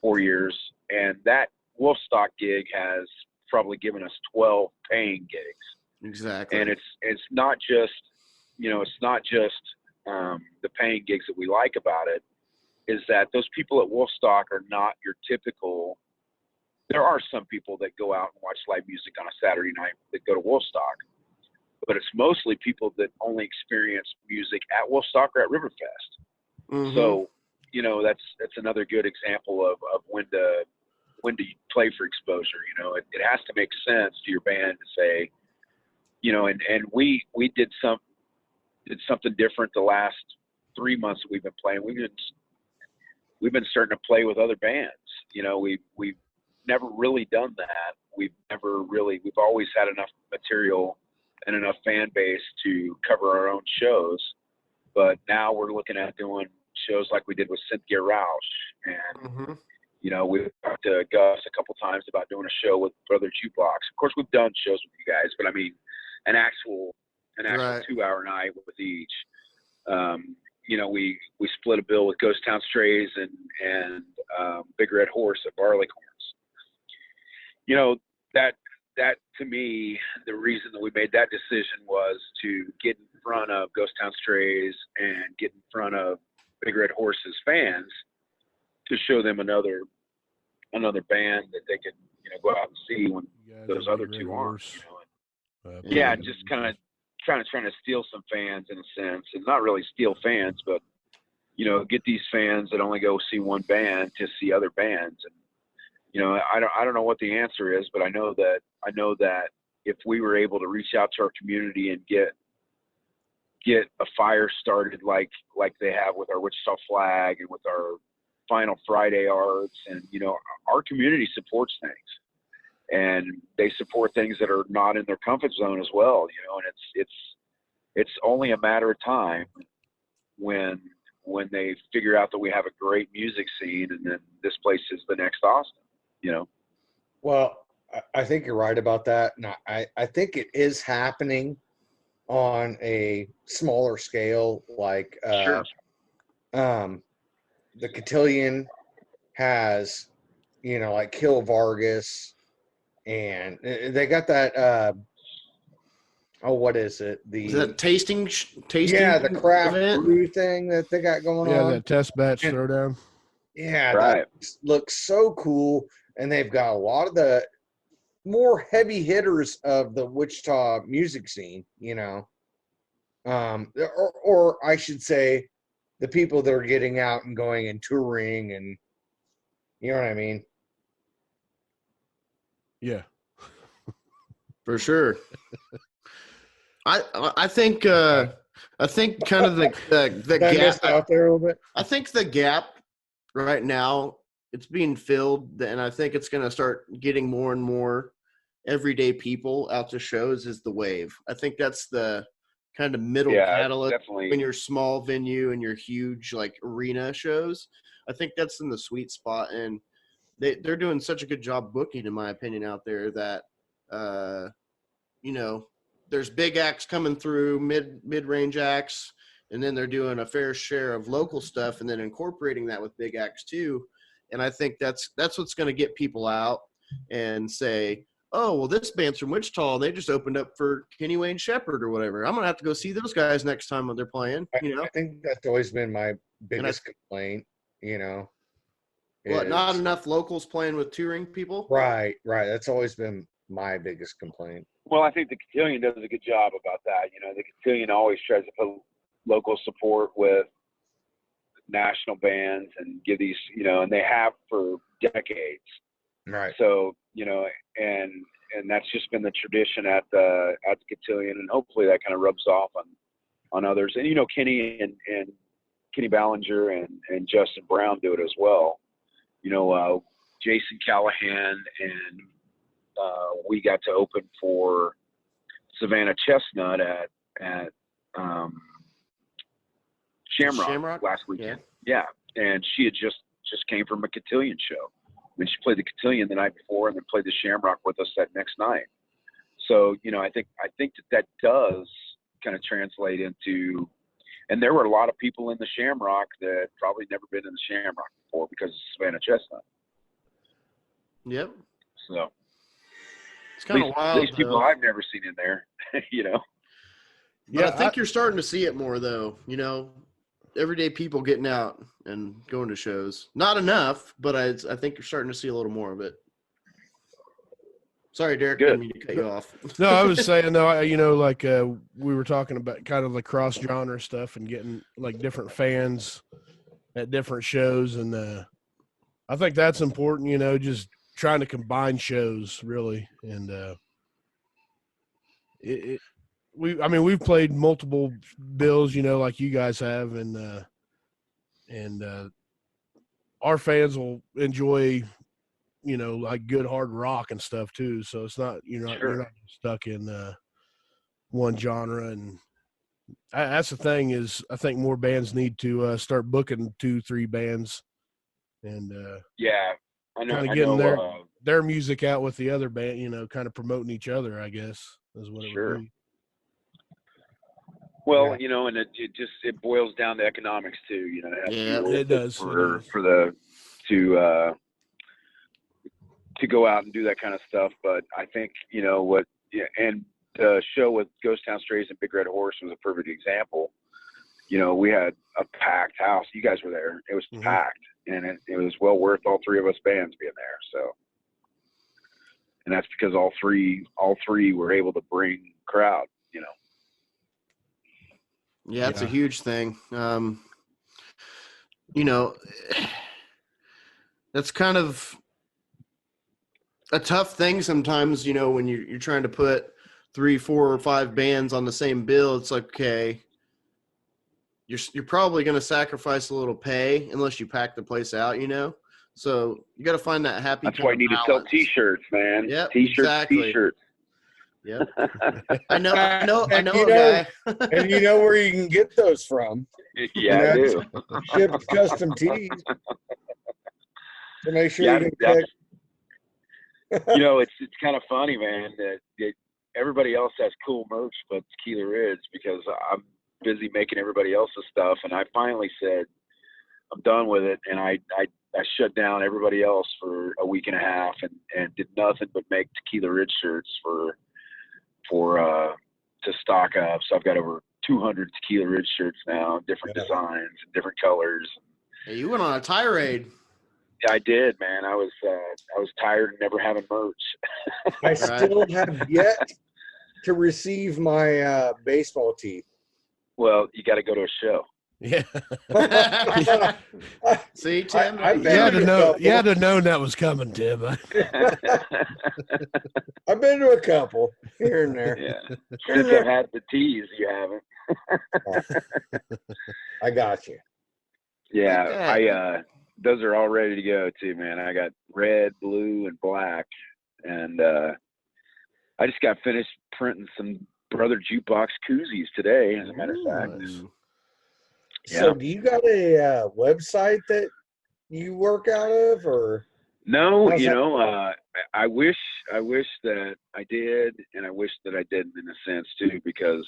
H: 4 years. And that Wolfstock gig has probably given us 12 paying gigs.
E: Exactly.
H: And it's not just, the paying gigs that we like about it, is that those people at Wolfstock are not your typical. There are some people that go out and watch live music on a Saturday night that go to Wolfstock, but it's mostly people that only experience music at Wolfstock or at Riverfest.
E: Mm-hmm.
H: So, that's another good example of when to play for exposure. It has to make sense to your band to say, and we did something different the last 3 months that we've been playing. We've been starting to play with other bands. We've never really done that. We've always had enough material and enough fan base to cover our own shows. But now we're looking at doing shows like we did with Cynthia Rausch. And, we've talked to Gus a couple times about doing a show with Brother Jukebox. Of course, we've done shows with you guys, but an actual
E: Right.
H: 2-hour night with each. We split a bill with Ghost Town Strays and Big Red Horse at Barleycorns. That to me, the reason that we made that decision was to get in front of Ghost Town Strays and get in front of Big Red Horse's fans to show them another band that they can go out and see when those other two aren't. Just kind of trying to steal some fans in a sense, and not really steal fans, but get these fans that only go see one band to see other bands. And I don't know what the answer is, but I know that if we were able to reach out to our community and get a fire started like they have with our Wichita Flag and with our Final Friday Arts, and our community supports things. And they support things that are not in their comfort zone as well, and it's only a matter of time when they figure out that we have a great music scene, and then this place is the next Austin,
F: Well, I think you're right about that. And I think it is happening on a smaller scale, like
H: Sure.
F: The Cotillion has, like Kill Vargas, and they got that what is it?
E: Is that tasting?
F: Yeah, the craft
E: event?
F: brew thing that they got going on.
C: Yeah, that test batch throwdown.
F: Yeah,
H: Right.
F: that looks so cool. And they've got a lot of the more heavy hitters of the Wichita music scene, or I should say the people that are getting out and going and touring, and you know what I mean?
C: Yeah.
E: For sure. I think kind of the gap
F: out there a little bit.
E: I think the gap right now, it's being filled, and I think it's going to start getting more and more everyday people out to shows is the wave. I think that's the kind of middle catalyst
H: definitely.
E: when you're small venue and you're huge like arena shows. I think that's in the sweet spot, and they're doing such a good job booking, in my opinion, out there that there's big acts coming through, mid-range acts, and then they're doing a fair share of local stuff and then incorporating that with big acts too. And I think that's what's going to get people out and say, oh, well, this band's from Wichita, and they just opened up for Kenny Wayne Shepherd or whatever. I'm going to have to go see those guys next time when they're playing, you know?
F: I think that's always been my biggest complaint, you know.
E: What, not enough locals playing with touring people?
F: Right. That's always been my biggest complaint.
H: Well, I think the Cotillion does a good job about that. You know, the Cotillion always tries to put local support with national bands and give these, you know, and they have for decades.
F: Right.
H: So, you know, and that's just been the tradition at the Cotillion, and hopefully that kind of rubs off on others. And, you know, Kenny and Kenny Ballinger and Justin Brown do it as well. You know, Jason Callahan and we got to open for Savannah Chestnut at Shamrock last weekend. Yeah. And she had just came from a Cotillion show. I mean, she played the Cotillion the night before and then played the Shamrock with us that next night. So, you know, I think that does kind of translate into, and there were a lot of people in the Shamrock that probably never been in the Shamrock before because of Savannah Chestnut.
E: Yep.
H: So
E: it's kind of wild.
H: These people I've never seen in there, you know.
E: But yeah, I think you're starting to see it more, though. You know, everyday people getting out and going to shows. Not enough, but I think you're starting to see a little more of it. Sorry, Derek, I didn't mean to cut you off.
C: No, I was saying, though, you know, like we were talking about kind of the cross-genre stuff and getting, like, different fans at different shows. And I think that's important, you know, just trying to combine shows, really. And we've played multiple bills, you know, like you guys have, and our fans will enjoy, you know, like good hard rock and stuff too. So it's not, you're not stuck in one genre. And that's the thing is, I think more bands need to start booking 2-3 bands, and
H: yeah, I know,
C: kind of getting their music out with the other band, you know, kind of promoting each other, I guess, is what it would be.
H: Well, you know, and it boils down to economics too, you know.
C: It does.
H: To go out and do that kind of stuff. But I think, you know, and the show with Ghost Town Strays and Big Red Horse was a perfect example. You know, we had a packed house. You guys were there. It was packed, and it was well worth all three of us bands being there. So, and that's because all three were able to bring crowd, you know.
E: Yeah, it's a huge thing. You know, that's kind of a tough thing sometimes, you know, when you're trying to put 3, 4, or 5 bands on the same bill. It's like, okay, you're probably going to sacrifice a little pay unless you pack the place out, you know. So you got to find that happy.
H: That's why you need to sell T-shirts, man.
E: Yeah,
H: T-shirts,
E: exactly.
H: T-shirts.
E: Yeah, I know a
F: guy. And you know where you can get those from.
H: Yeah,
F: you know,
H: I do.
F: Shipped custom tees. To make sure you can check.
H: You know, it's kind of funny, man, that everybody else has cool merch but Tequila Ridge, because I'm busy making everybody else's stuff, and I finally said I'm done with it, and I shut down everybody else for a week and a half and did nothing but make Tequila Ridge shirts to stock up. So I've got over 200 Tequila Ridge shirts now, different designs and different colors.
E: Hey, you went on a tirade.
H: Yeah, I did, man. I was tired of never having merch.
F: I still have yet to receive my baseball tee.
H: Well, you got to go to a show.
C: Yeah.
E: See, Tim,
F: you
C: had to know that was coming, Tim.
F: I've been to a couple here and there.
H: Yeah. Since I've had the teas, you haven't.
F: I got you.
H: Yeah, those are all ready to go too, man. I got red, blue, and black, and I just got finished printing some Brother Jukebox koozies today, as a matter of fact.
F: So, do you got a website that you work out of, or?
H: No, I wish that I did, and I wish that I didn't, in a sense too, because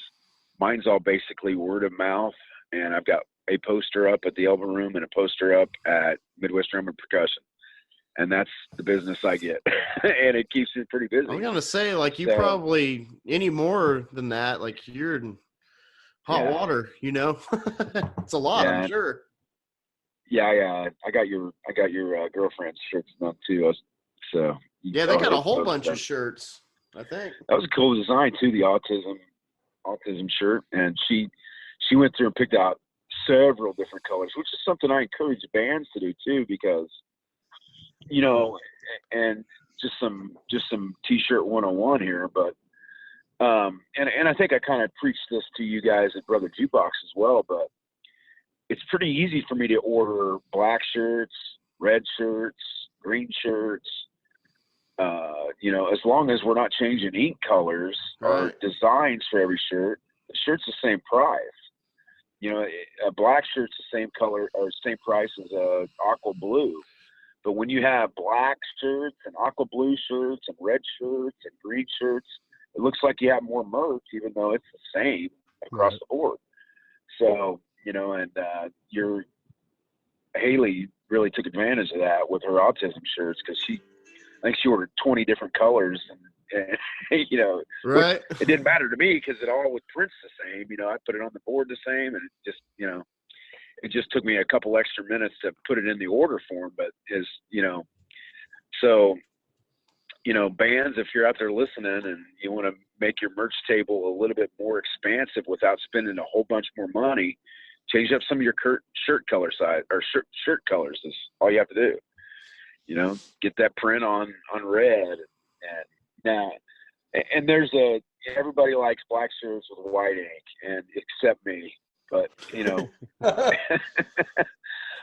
H: mine's all basically word of mouth, and I've got a poster up at the Elbow Room and a poster up at Midwest Drum and Percussion. and that's the business I get, and it keeps me pretty busy.
E: I'm gonna say, like, you probably any more than that, like, you're in hot water, you know. It's a lot, I'm sure.
H: Yeah, I got your girlfriend's shirts done too. So
E: yeah, they got a whole bunch of shirts. I think
H: that was a cool design too, the autism shirt, and she went through and picked out several different colors, which is something I encourage bands to do too, because you know, and just some t-shirt 101 here, but and I think I kind of preached this to you guys at Brother Jukebox as well, but it's pretty easy for me to order black shirts, red shirts, green shirts, you know, as long as we're not changing ink colors or designs for every shirt. The shirt's the same price. You know, a black shirt's the same color or same price as a aqua blue. But when you have black shirts and aqua blue shirts and red shirts and green shirts, it looks like you have more merch, even though it's the same across the board. So, you know, and Haley really took advantage of that with her autism shirts, because I think she ordered 20 different colors, and you know, it didn't matter to me because it all would print the same. You know, I put it on the board the same, and it just, you know, it just took me a couple extra minutes to put it in the order form. But you know, so, you know, bands, if you're out there listening and you want to make your merch table a little bit more expansive without spending a whole bunch more money, change up some of your shirt color size or shirt colors is all you have to do. You know, get that print on red, and there's everybody likes black shirts with white ink, and except me. But you know,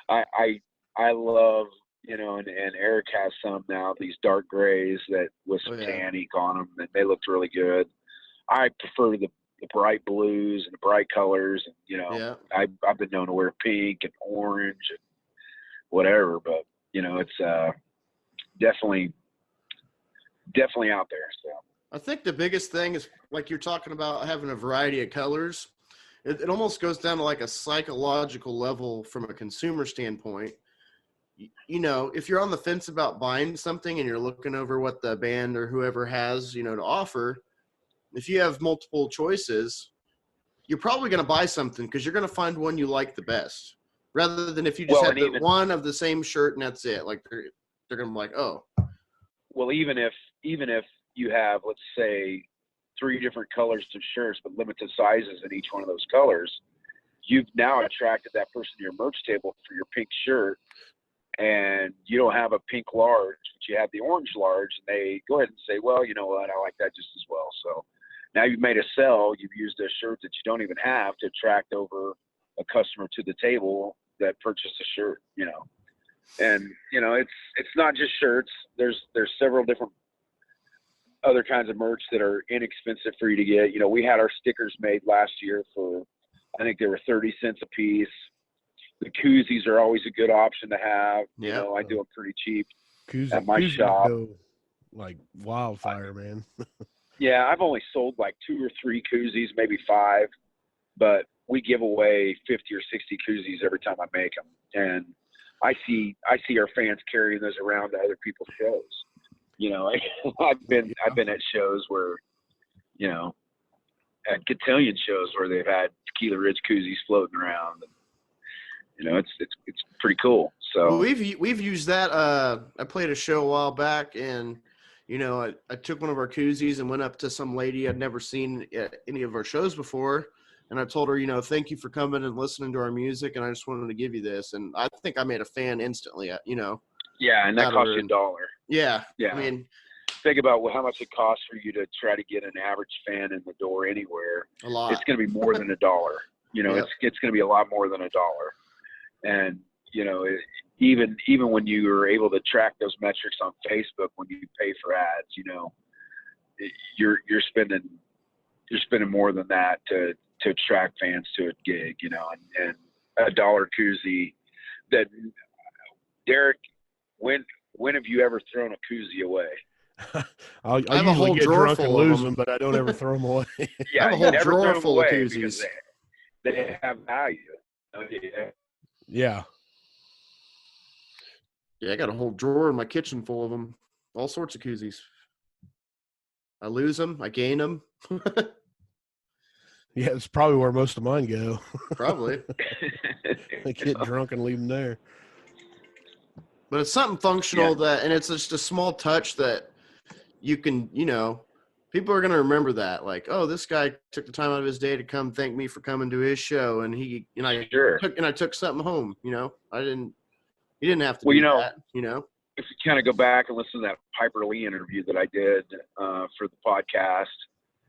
H: I love, you know, and Eric has some now, these dark grays that with some tan ink on them, and they looked really good. I prefer the bright blues and the bright colors, and you know, I've been known to wear pink and orange and whatever, but you know, it's definitely out there. So
E: I think the biggest thing is, like you're talking about, having a variety of colors. It almost goes down to like a psychological level from a consumer standpoint. You know, if you're on the fence about buying something and you're looking over what the band or whoever has, you know, to offer, if you have multiple choices, you're probably going to buy something because you're going to find one you like the best, rather than if you just have one of the same shirt and that's it. Like they're going to be like, oh.
H: Well, even if you have, let's say, 3 different colors of shirts but limited sizes in each one of those colors, you've now attracted that person to your merch table for your pink shirt, and you don't have a pink large, but you have the orange large, and they go ahead and say, well, you know what, I like that just as well. So now you've made a sell. You've used a shirt that you don't even have to attract over a customer to the table that purchased a shirt, you know. And, you know, it's not just shirts. There's several different other kinds of merch that are inexpensive for you to get. You know, we had our stickers made last year for, I think they were 30 cents a piece. The koozies are always a good option to have. You know, I do them pretty cheap at my shop.
C: Go like wildfire, man.
H: Yeah, I've only sold like 2 or 3 koozies, maybe 5, but we give away 50 or 60 koozies every time I make them. And I see our fans carrying those around to other people's shows. You know, I've been at shows where, you know, at cotillion shows where they've had Tequila Ridge koozies floating around. And, you know, it's pretty cool. So
E: well, we've used that. I played a show a while back, and you know, I took one of our koozies and went up to some lady I'd never seen at any of our shows before. And I told her, you know, thank you for coming and listening to our music, and I just wanted to give you this. And I think I made a fan instantly, you know.
H: Yeah, and that cost you $1.
E: Yeah.
H: Yeah.
E: I mean,
H: think about how much it costs for you to try to get an average fan in the door anywhere.
E: A lot.
H: It's going to be more than $1. You know, it's going to be a lot more than $1. And, you know, even when you are able to track those metrics on Facebook, when you pay for ads, you know, you're spending more than that to attract fans to a gig, you know, and $1 koozie that, Derek, when have you ever thrown a koozie away?
C: I usually get drunk and lose them, but I don't ever throw them away.
H: Yeah,
E: I have a whole drawer full of koozies.
H: They have value.
C: Yeah.
E: Yeah, I got a whole drawer in my kitchen full of them. All sorts of koozies. I lose them. I gain them.
C: Yeah, it's probably where most of mine go.
E: Probably.
C: I get drunk and leave them there.
E: But it's something functional and it's just a small touch that you can, people are going to remember that. Like, oh, this guy took the time out of his day to come thank me for coming to his show. And I took something home, he didn't have to do that,
H: If you kind of go back and listen to that Piper Lee interview that I did for the podcast,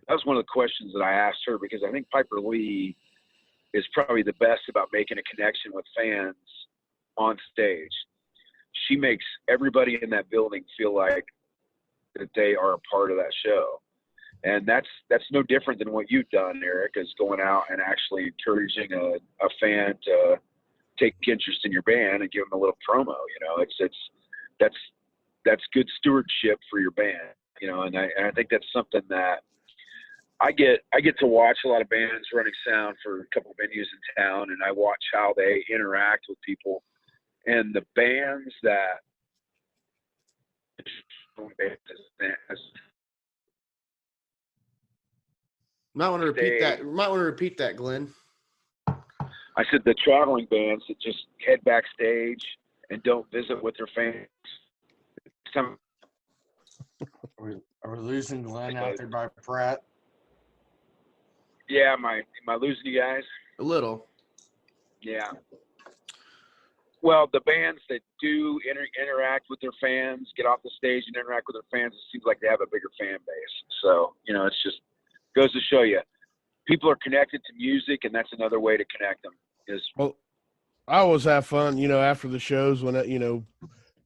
H: that was one of the questions that I asked her, because I think Piper Lee is probably the best about making a connection with fans on stage. She makes everybody in that building feel like that they are a part of that show. And that's no different than what you've done, Eric, is going out and actually encouraging a fan to take interest in your band and give them a little promo. That's good stewardship for your band, and I think that's something that I get to watch a lot of bands running sound for a couple of venues in town, and I watch how they interact with people. And the bands that
E: might want to repeat that, Glenn.
H: I said the traveling bands that just head backstage and don't visit with their fans.
F: Are we losing Glenn out there by Pratt?
H: Yeah, am I losing you guys?
E: A little.
H: Yeah. Well, the bands that do interact with their fans, get off the stage and interact with their fans, it seems like they have a bigger fan base. So, it's just goes to show you, people are connected to music, and that's another way to connect them.
C: Well, I always have fun, after the shows when,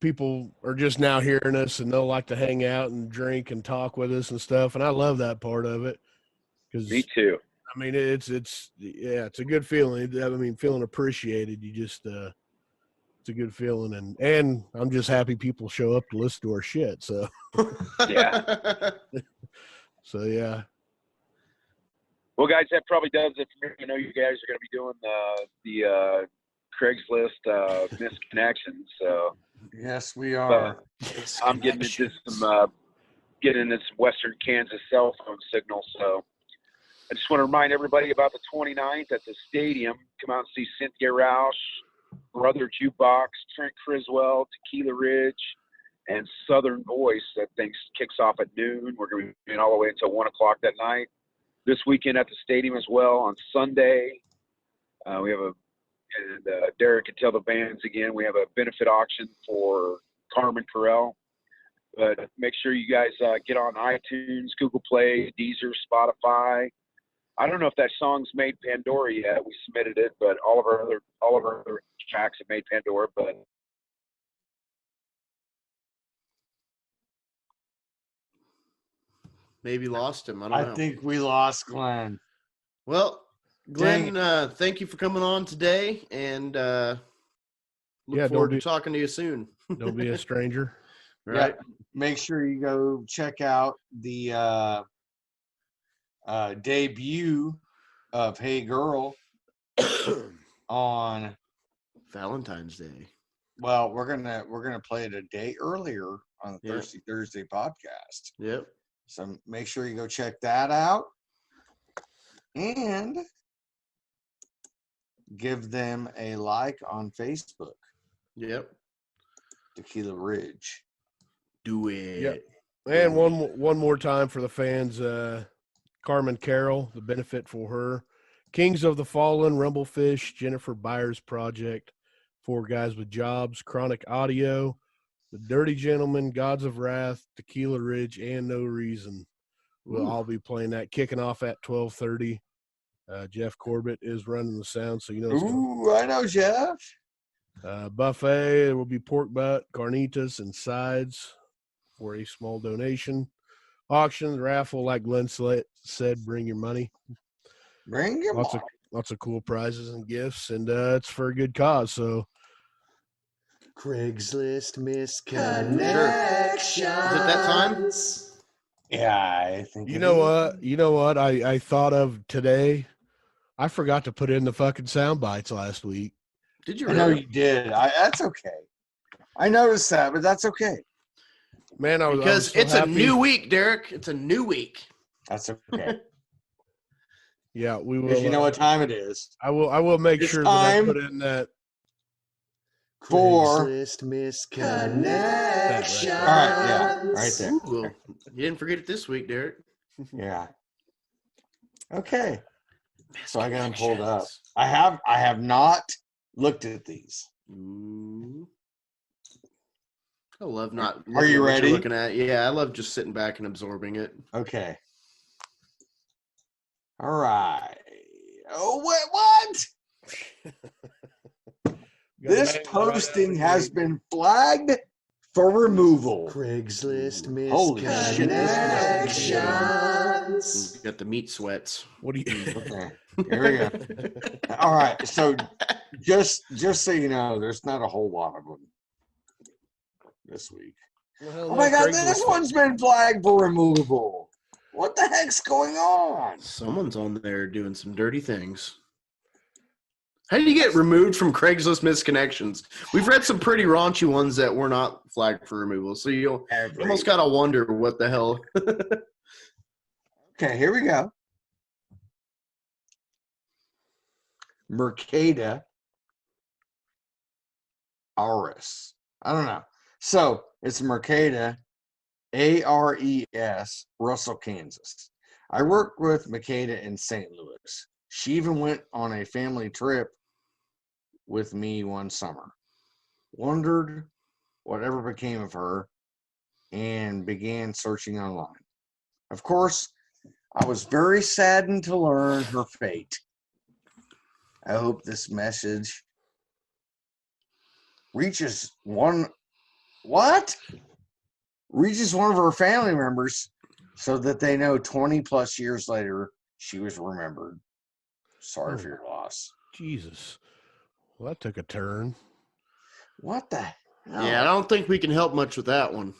C: people are just now hearing us and they'll like to hang out and drink and talk with us and stuff. And I love that part of it.
H: Me too.
C: I mean, it's a good feeling. I mean, feeling appreciated. You just, it's a good feeling. And I'm just happy people show up to listen to our shit. So,
H: yeah.
C: So, yeah.
H: Well, guys, that probably does it for me. I know you guys are going to be doing the Craigslist missed connections. So
F: yes, we are.
H: I'm getting into some Western Kansas cell phone signal. So I just want to remind everybody about the 29th at the stadium. Come out and see Cynthia Roush, Brother Jukebox, Trent Criswell, Tequila Ridge, and Southern Voice. That thing kicks off at noon. We're going to be in all the way until 1 o'clock that night. This weekend at the stadium as well on Sunday. We have Derek can tell the bands again, we have a benefit auction for Carmen Carell. But make sure you guys get on iTunes, Google Play, Deezer, Spotify. I don't know if that song's made Pandora yet. We submitted it, but all of our other tracks have made Pandora. But
E: maybe lost him. I don't know.
F: I think we lost Glenn.
E: Well, Glenn, thank you for coming on today, and look forward to talking to you soon.
C: Don't be a stranger.
E: Right.
F: Yeah, make sure you go check out the debut of Hey Girl on
E: Valentine's Day.
F: Well, we're gonna play it a day earlier on the Thursday podcast.
E: Yep.
F: So make sure you go check that out and give them a like on Facebook.
E: Yep.
F: Tequila Ridge.
E: Do it.
C: Yep. And one more time for the fans, Carmen Carroll, the benefit for her. Kings of the Fallen, Rumblefish, Jennifer Byers Project, Four Guys with Jobs, Chronic Audio, The Dirty Gentlemen, Gods of Wrath, Tequila Ridge, and No Reason. We'll all be playing that, kicking off at 12:30. Jeff Corbett is running the sound, so you know.
F: Ooh, I know Jeff.
C: Buffet, there will be pork butt, carnitas, and sides for a small donation. Auctions, raffle, like Glenn said, bring your money.
F: Bring your money.
C: Lots of cool prizes and gifts, and it's for a good cause. So,
E: Craigslist misconnections. Is it that time?
F: Yeah, I think.
C: You know what? I thought of today. I forgot to put in the fucking sound bites last week.
E: Did you?
F: I
E: Really?
F: know you did. That's okay. I noticed that, but that's okay.
C: Man,
E: because it's a new week, Derek. It's a new week.
F: That's okay.
C: Yeah, we will.
F: Because you know what time it is.
C: I will make sure that I put in that.
F: For
E: Craigslist misconnection.
F: All right, yeah, right there.
E: Ooh, you didn't forget it this week, Derek.
F: Yeah. Okay. So I got them pulled up. I have not looked at these.
E: Ooh. I love not.
F: Are you ready?
E: Looking at, yeah, I love just sitting back and absorbing it.
F: Okay. All right. Oh, what? This posting has been flagged for removal.
E: Craigslist
F: misconnections.
E: Got the meat sweats.
C: What do you?
F: Okay. Here we go. All right. So just so you know, there's not a whole lot of them this week. Oh my God, this one's been flagged for removal. What the heck's going on?
E: Someone's on there doing some dirty things. How did you get removed from Craigslist misconnections? We've read some pretty raunchy ones that were not flagged for removal, so you almost got to wonder what the hell.
F: Okay, here we go. Mercada Ares. I don't know. So it's Mercada, ARES, Russell, Kansas. I worked with Mercada in St. Louis. She even went on a family trip with me one summer. Wondered whatever became of her and began searching online. Of course, I was very saddened to learn her fate. I hope this message reaches one of her family members so that they know 20 plus years later she was remembered. Sorry for your loss.
C: Jesus. Well, that took a turn.
F: What the hell?
E: Yeah, I don't think we can help much with that one.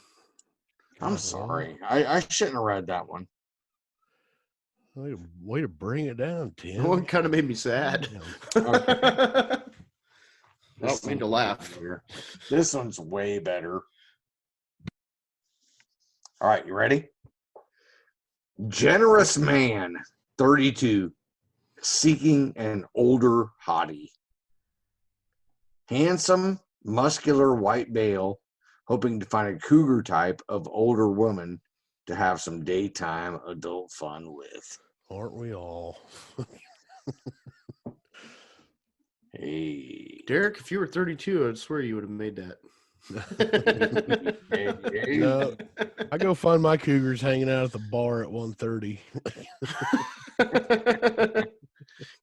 F: I'm sorry. I shouldn't have read that one.
C: Way to bring it down, Tim.
E: That one kind of made me sad.
F: Okay.
E: I don't mean to laugh.
F: This one's way better. All right, you ready? Generous man, 32, seeking an older hottie. Handsome, muscular white male, hoping to find a cougar type of older woman to have some daytime adult fun with.
C: Aren't we all?
F: Hey.
E: Derek, if you were 32, I'd swear you would have made that.
C: No, I go find my cougars hanging out at the bar at 1:30.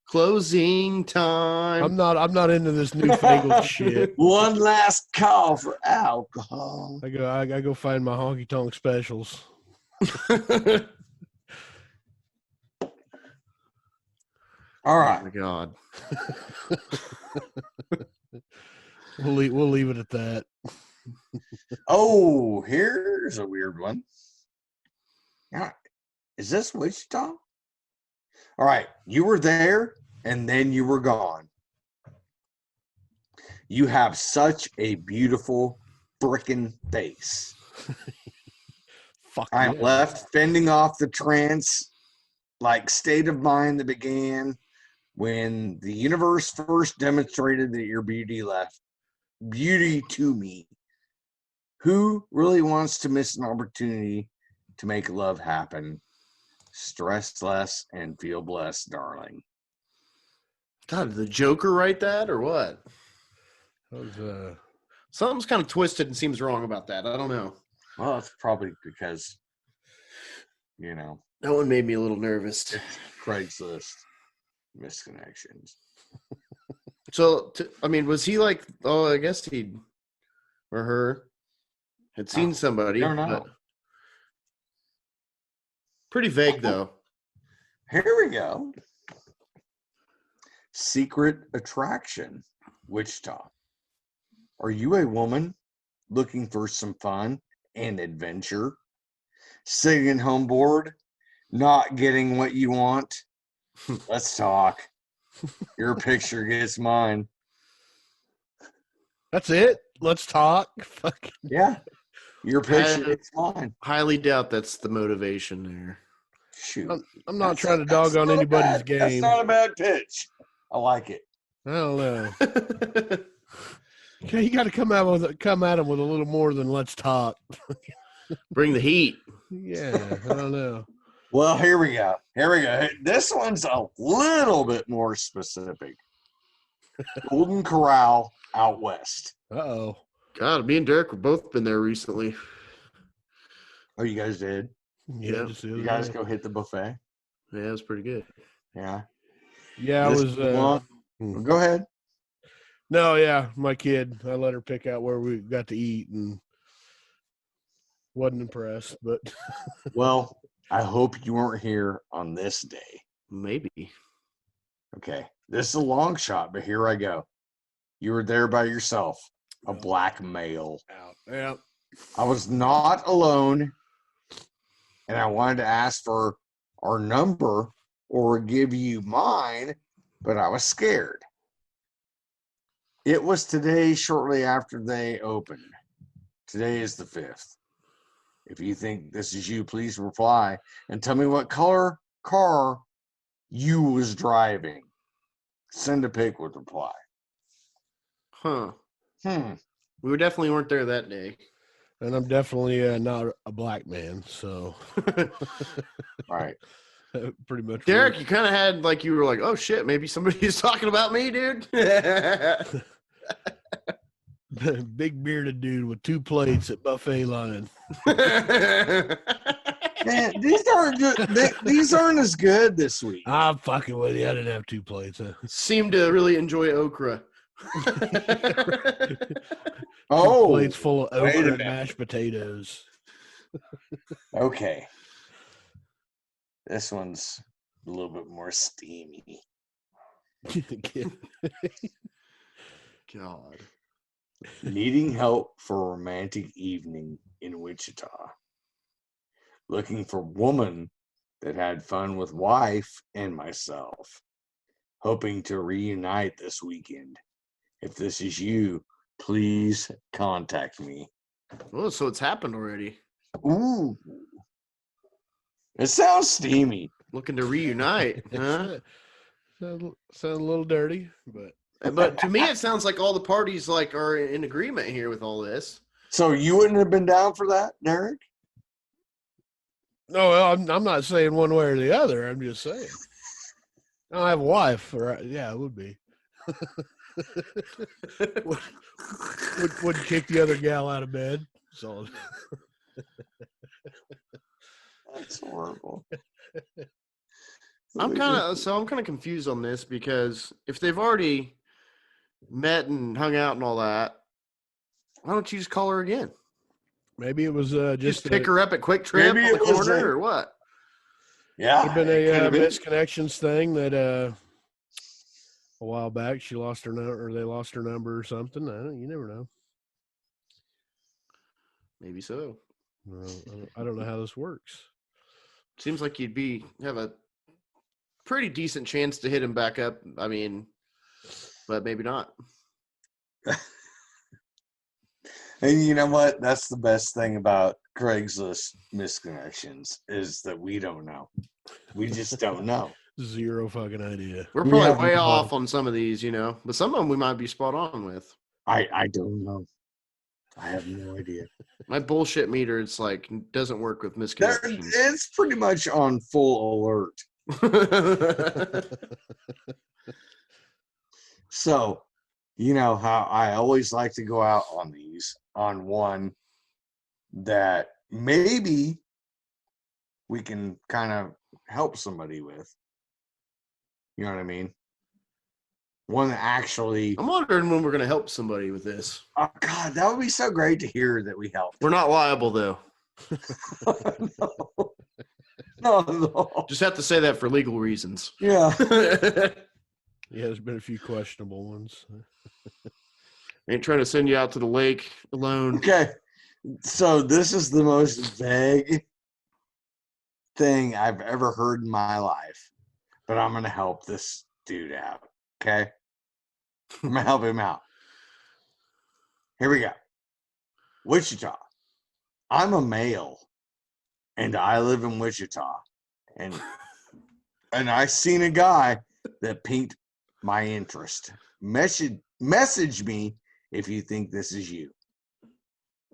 E: Closing time.
C: I'm not into this newfangled shit.
F: One last call for alcohol.
C: I go find my honky tonk specials.
F: All right.
E: Oh my God.
C: We'll leave it at that.
F: Oh, here's a weird one. Yeah. Is this Wichita? All right. You were there and then you were gone. You have such a beautiful frickin' face.
C: Fuck.
F: I'm
C: yeah.
F: left fending off the trance like state of mind that began when the universe first demonstrated that your beauty to me. Who really wants to miss an opportunity to make love happen? Stress less and feel blessed, darling.
E: God, did the Joker write that or what?
C: That was,
E: Something's kind of twisted and seems wrong about that. I don't know.
F: Well, it's probably because, you know,
E: That one made me a little nervous.
F: Craigslist misconnections.
E: So, I mean, was he like, oh, I guess he or her had seen somebody.
F: I don't know.
E: But pretty vague, though.
F: Here we go. Secret attraction, Wichita. Are you a woman looking for some fun and adventure? Sitting home bored, not getting what you want? Let's talk. Your picture gets mine.
C: That's it. Let's talk. Fucking
F: Yeah. Your pitch, it's mine.
E: Highly doubt that's the motivation there.
F: Shoot.
C: I'm not trying to dog on anybody's game.
F: That's not a bad pitch. I like it.
C: I don't know. Okay, you got to come at him with a little more than let's talk.
E: Bring the heat.
C: Yeah, I don't know.
F: Well, here we go. This one's a little bit more specific. Golden Corral out west.
C: Uh-oh.
E: God, me and Derek have both been there recently.
F: Oh, you guys did?
E: Yeah.
F: You guys go hit the buffet?
E: Yeah, it was pretty good.
F: Yeah.
C: Yeah, I was.
F: Go ahead.
C: No, yeah, my kid. I let her pick out where we got to eat and wasn't impressed, but.
F: Well, I hope you weren't here on this day.
E: Maybe.
F: Okay. This is a long shot, but here I go. You were there by yourself, a black male.
C: Out. Yeah.
F: I was not alone, and I wanted to ask for our number or give you mine, but I was scared. It was today, shortly after they opened. Today is the 5th. If you think this is you, please reply and tell me what color car you was driving. Send a pic with reply.
E: Huh.
F: Hmm.
E: We definitely weren't there that day.
C: And I'm definitely not a black man, so.
F: Right.
C: Pretty much.
E: Derek, you kind of had like you were like, oh shit, maybe somebody's talking about me, dude.
C: Big bearded dude with 2 plates at buffet line.
F: Man, these aren't good. These aren't as good this week.
C: I'm fucking with you. I didn't have 2 plates.
E: Seemed to really enjoy okra.
C: 2 plates full of okra and mashed potatoes.
F: Okay. This one's a little bit more steamy.
E: God.
F: Needing help for a romantic evening in Wichita. Looking for woman that had fun with wife and myself. Hoping to reunite this weekend. If this is you, please contact me.
E: Oh, so it's happened already.
F: Ooh. It sounds steamy.
E: Looking to reunite, huh?
C: Sound a little dirty,
E: But to me, it sounds like all the parties like are in agreement here with all this.
F: So you wouldn't have been down for that, Derek?
C: No, I'm not saying one way or the other. I'm just saying. I have a wife, right? Yeah, it would be. would kick the other gal out of bed. So
F: that's horrible.
E: I'm kind of confused on this because if they've already met and hung out and all that, why don't you just call her again?
C: Maybe it was just
E: pick her up at Quick Trip on the corner or what?
F: Yeah,
C: it's been a misconnections thing that a while back she lost her number or they lost her number or something. You never know.
E: Maybe so.
C: I don't know how this works.
E: Seems like you'd have a pretty decent chance to hit him back up. I mean, but maybe not.
F: And you know what? That's the best thing about Craigslist misconnections is that we don't know. We just don't know.
C: Zero fucking idea.
E: We're probably way off on some of these, but some of them we might be spot on with.
F: I don't know. I have no idea.
E: My bullshit meter, it's like, doesn't work with misconnections.
F: It's pretty much on full alert. So, you know how I always like to go out on these, on one that maybe we can kind of help somebody with. You know what I mean? One that actually...
E: I'm wondering when we're going to help somebody with this.
F: Oh, God, that would be so great to hear that we helped.
E: We're not liable, though.
F: No.
E: Just have to say that for legal reasons.
F: Yeah.
C: Yeah, there's been a few questionable ones.
E: Ain't trying to send you out to the lake alone.
F: Okay. So this is the most vague thing I've ever heard in my life. But I'm going to help this dude out. Okay? I'm going to help him out. Here we go. Wichita. I'm a male, and I live in Wichita, and I seen a guy that piqued my interest. Message me if you think this is you.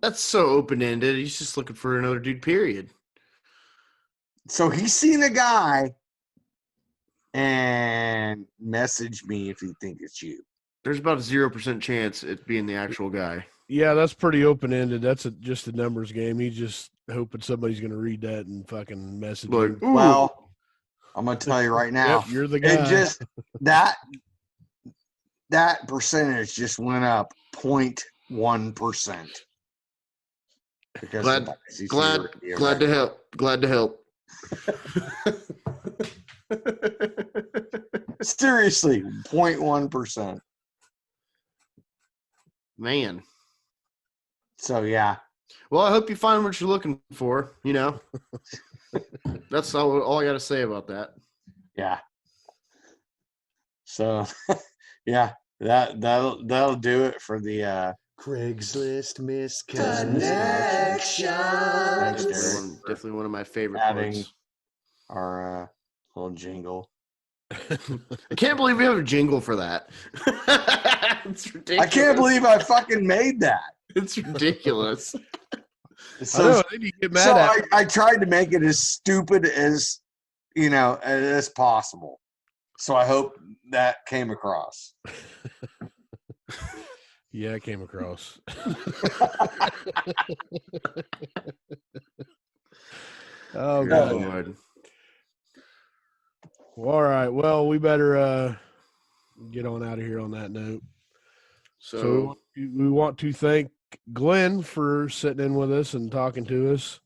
E: That's so open-ended. He's just looking for another dude, period.
F: So he's seen a guy and message me if you think it's you.
E: There's about a 0% chance it being the actual guy.
C: Yeah, that's pretty open-ended. That's just a numbers game. He's just hoping somebody's going to read that and fucking message him.
F: Well, I'm going to tell you right now.
C: Yep, you're the guy.
F: It just that percentage just went up 0.1%.
E: Glad to help. Glad to help.
F: Seriously, 0.1%.
E: Man.
F: So yeah.
E: Well, I hope you find what you're looking for. You know, that's all I got to say about that.
F: Yeah. So, yeah, that'll do it for the Craigslist misconnection.
E: Definitely one of my favorite
F: adding
E: parts.
F: Our little jingle.
E: I can't believe we have a jingle for that. It's ridiculous.
F: I can't believe I fucking made that.
E: It's ridiculous.
C: So, you get mad at
F: I tried to make it as stupid as as possible. So I hope that came across.
C: Yeah, it came across. Oh, God. Well, all right. Well, we better get on out of here on that note. So we want to thank Glenn for sitting in with us and talking to us.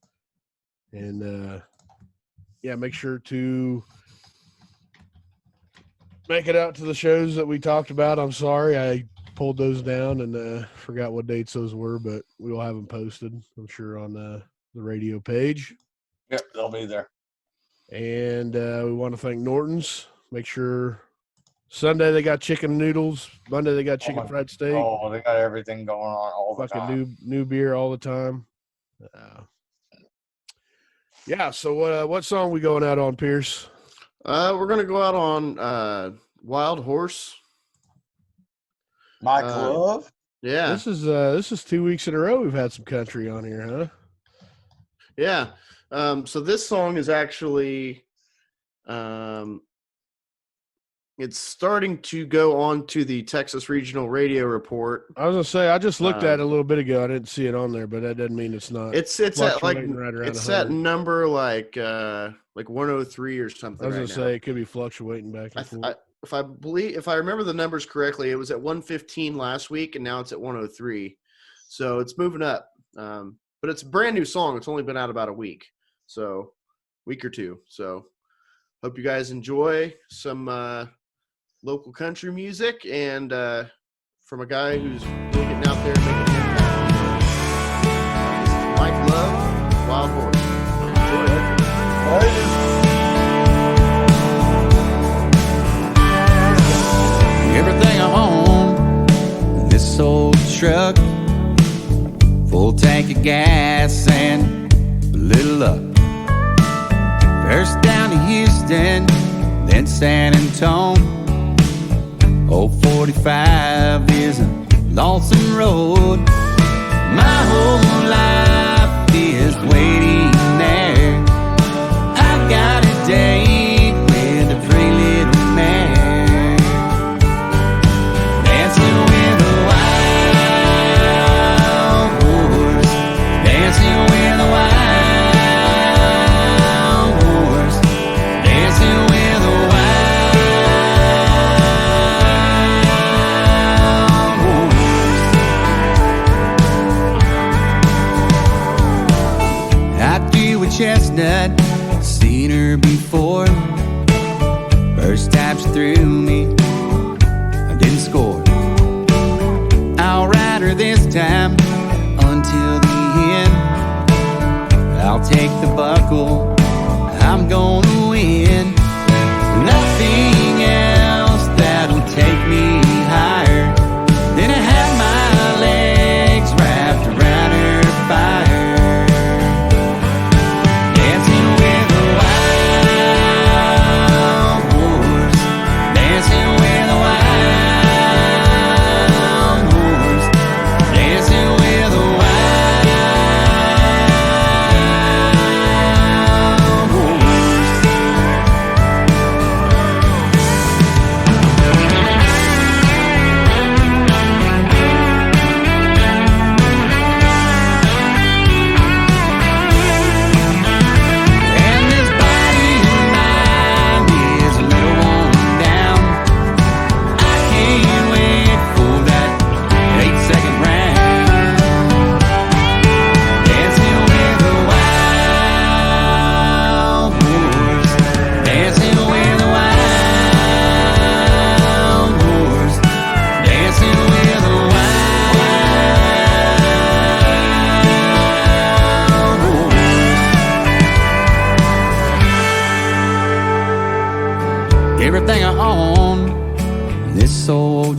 C: And, make sure to make it out to the shows that we talked about. I'm sorry I pulled those down and forgot what dates those were, but we will have them posted, I'm sure, on the radio page.
F: Yep, they'll be there.
C: And we want to thank Norton's. Make sure Sunday they got chicken noodles. Monday they got chicken fried steak.
F: Oh, they got everything going on all the time.
C: Fucking new beer all the time. So what song we going out on, Pierce?
E: We're gonna go out on Wild Horse.
F: My Glove.
E: Yeah.
C: This is 2 weeks in a row we've had some country on here, huh?
E: Yeah. So this song is actually it's starting to go on to the Texas Regional Radio Report.
C: I was gonna say I just looked at it a little bit ago. I didn't see it on there, but that doesn't mean it's not.
E: It's at like
C: right around
E: it's
C: 100.
E: at number like 103 or something.
C: I was
E: right
C: gonna say it could be fluctuating back and forth.
E: If I remember the numbers correctly, it was at 115 last week, and now it's at 103. So it's moving up. But it's a brand new song. It's only been out about a week, so week or two. So hope you guys enjoy some local country music and from a guy who's really getting out there and making an impact. Mike Love, Wild Horse. Enjoy it.
I: Everything I own, this old truck, full tank of gas and a little luck. First down to Houston, then San Antonio. Old 45 is a lonesome road. My whole life is waiting there. I've got a date with a pretty little mare, dancing with a wild horse, dancing with a wild horse, dancing with a wild horse.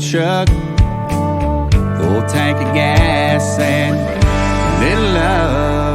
I: truck, full tank of gas and a little love.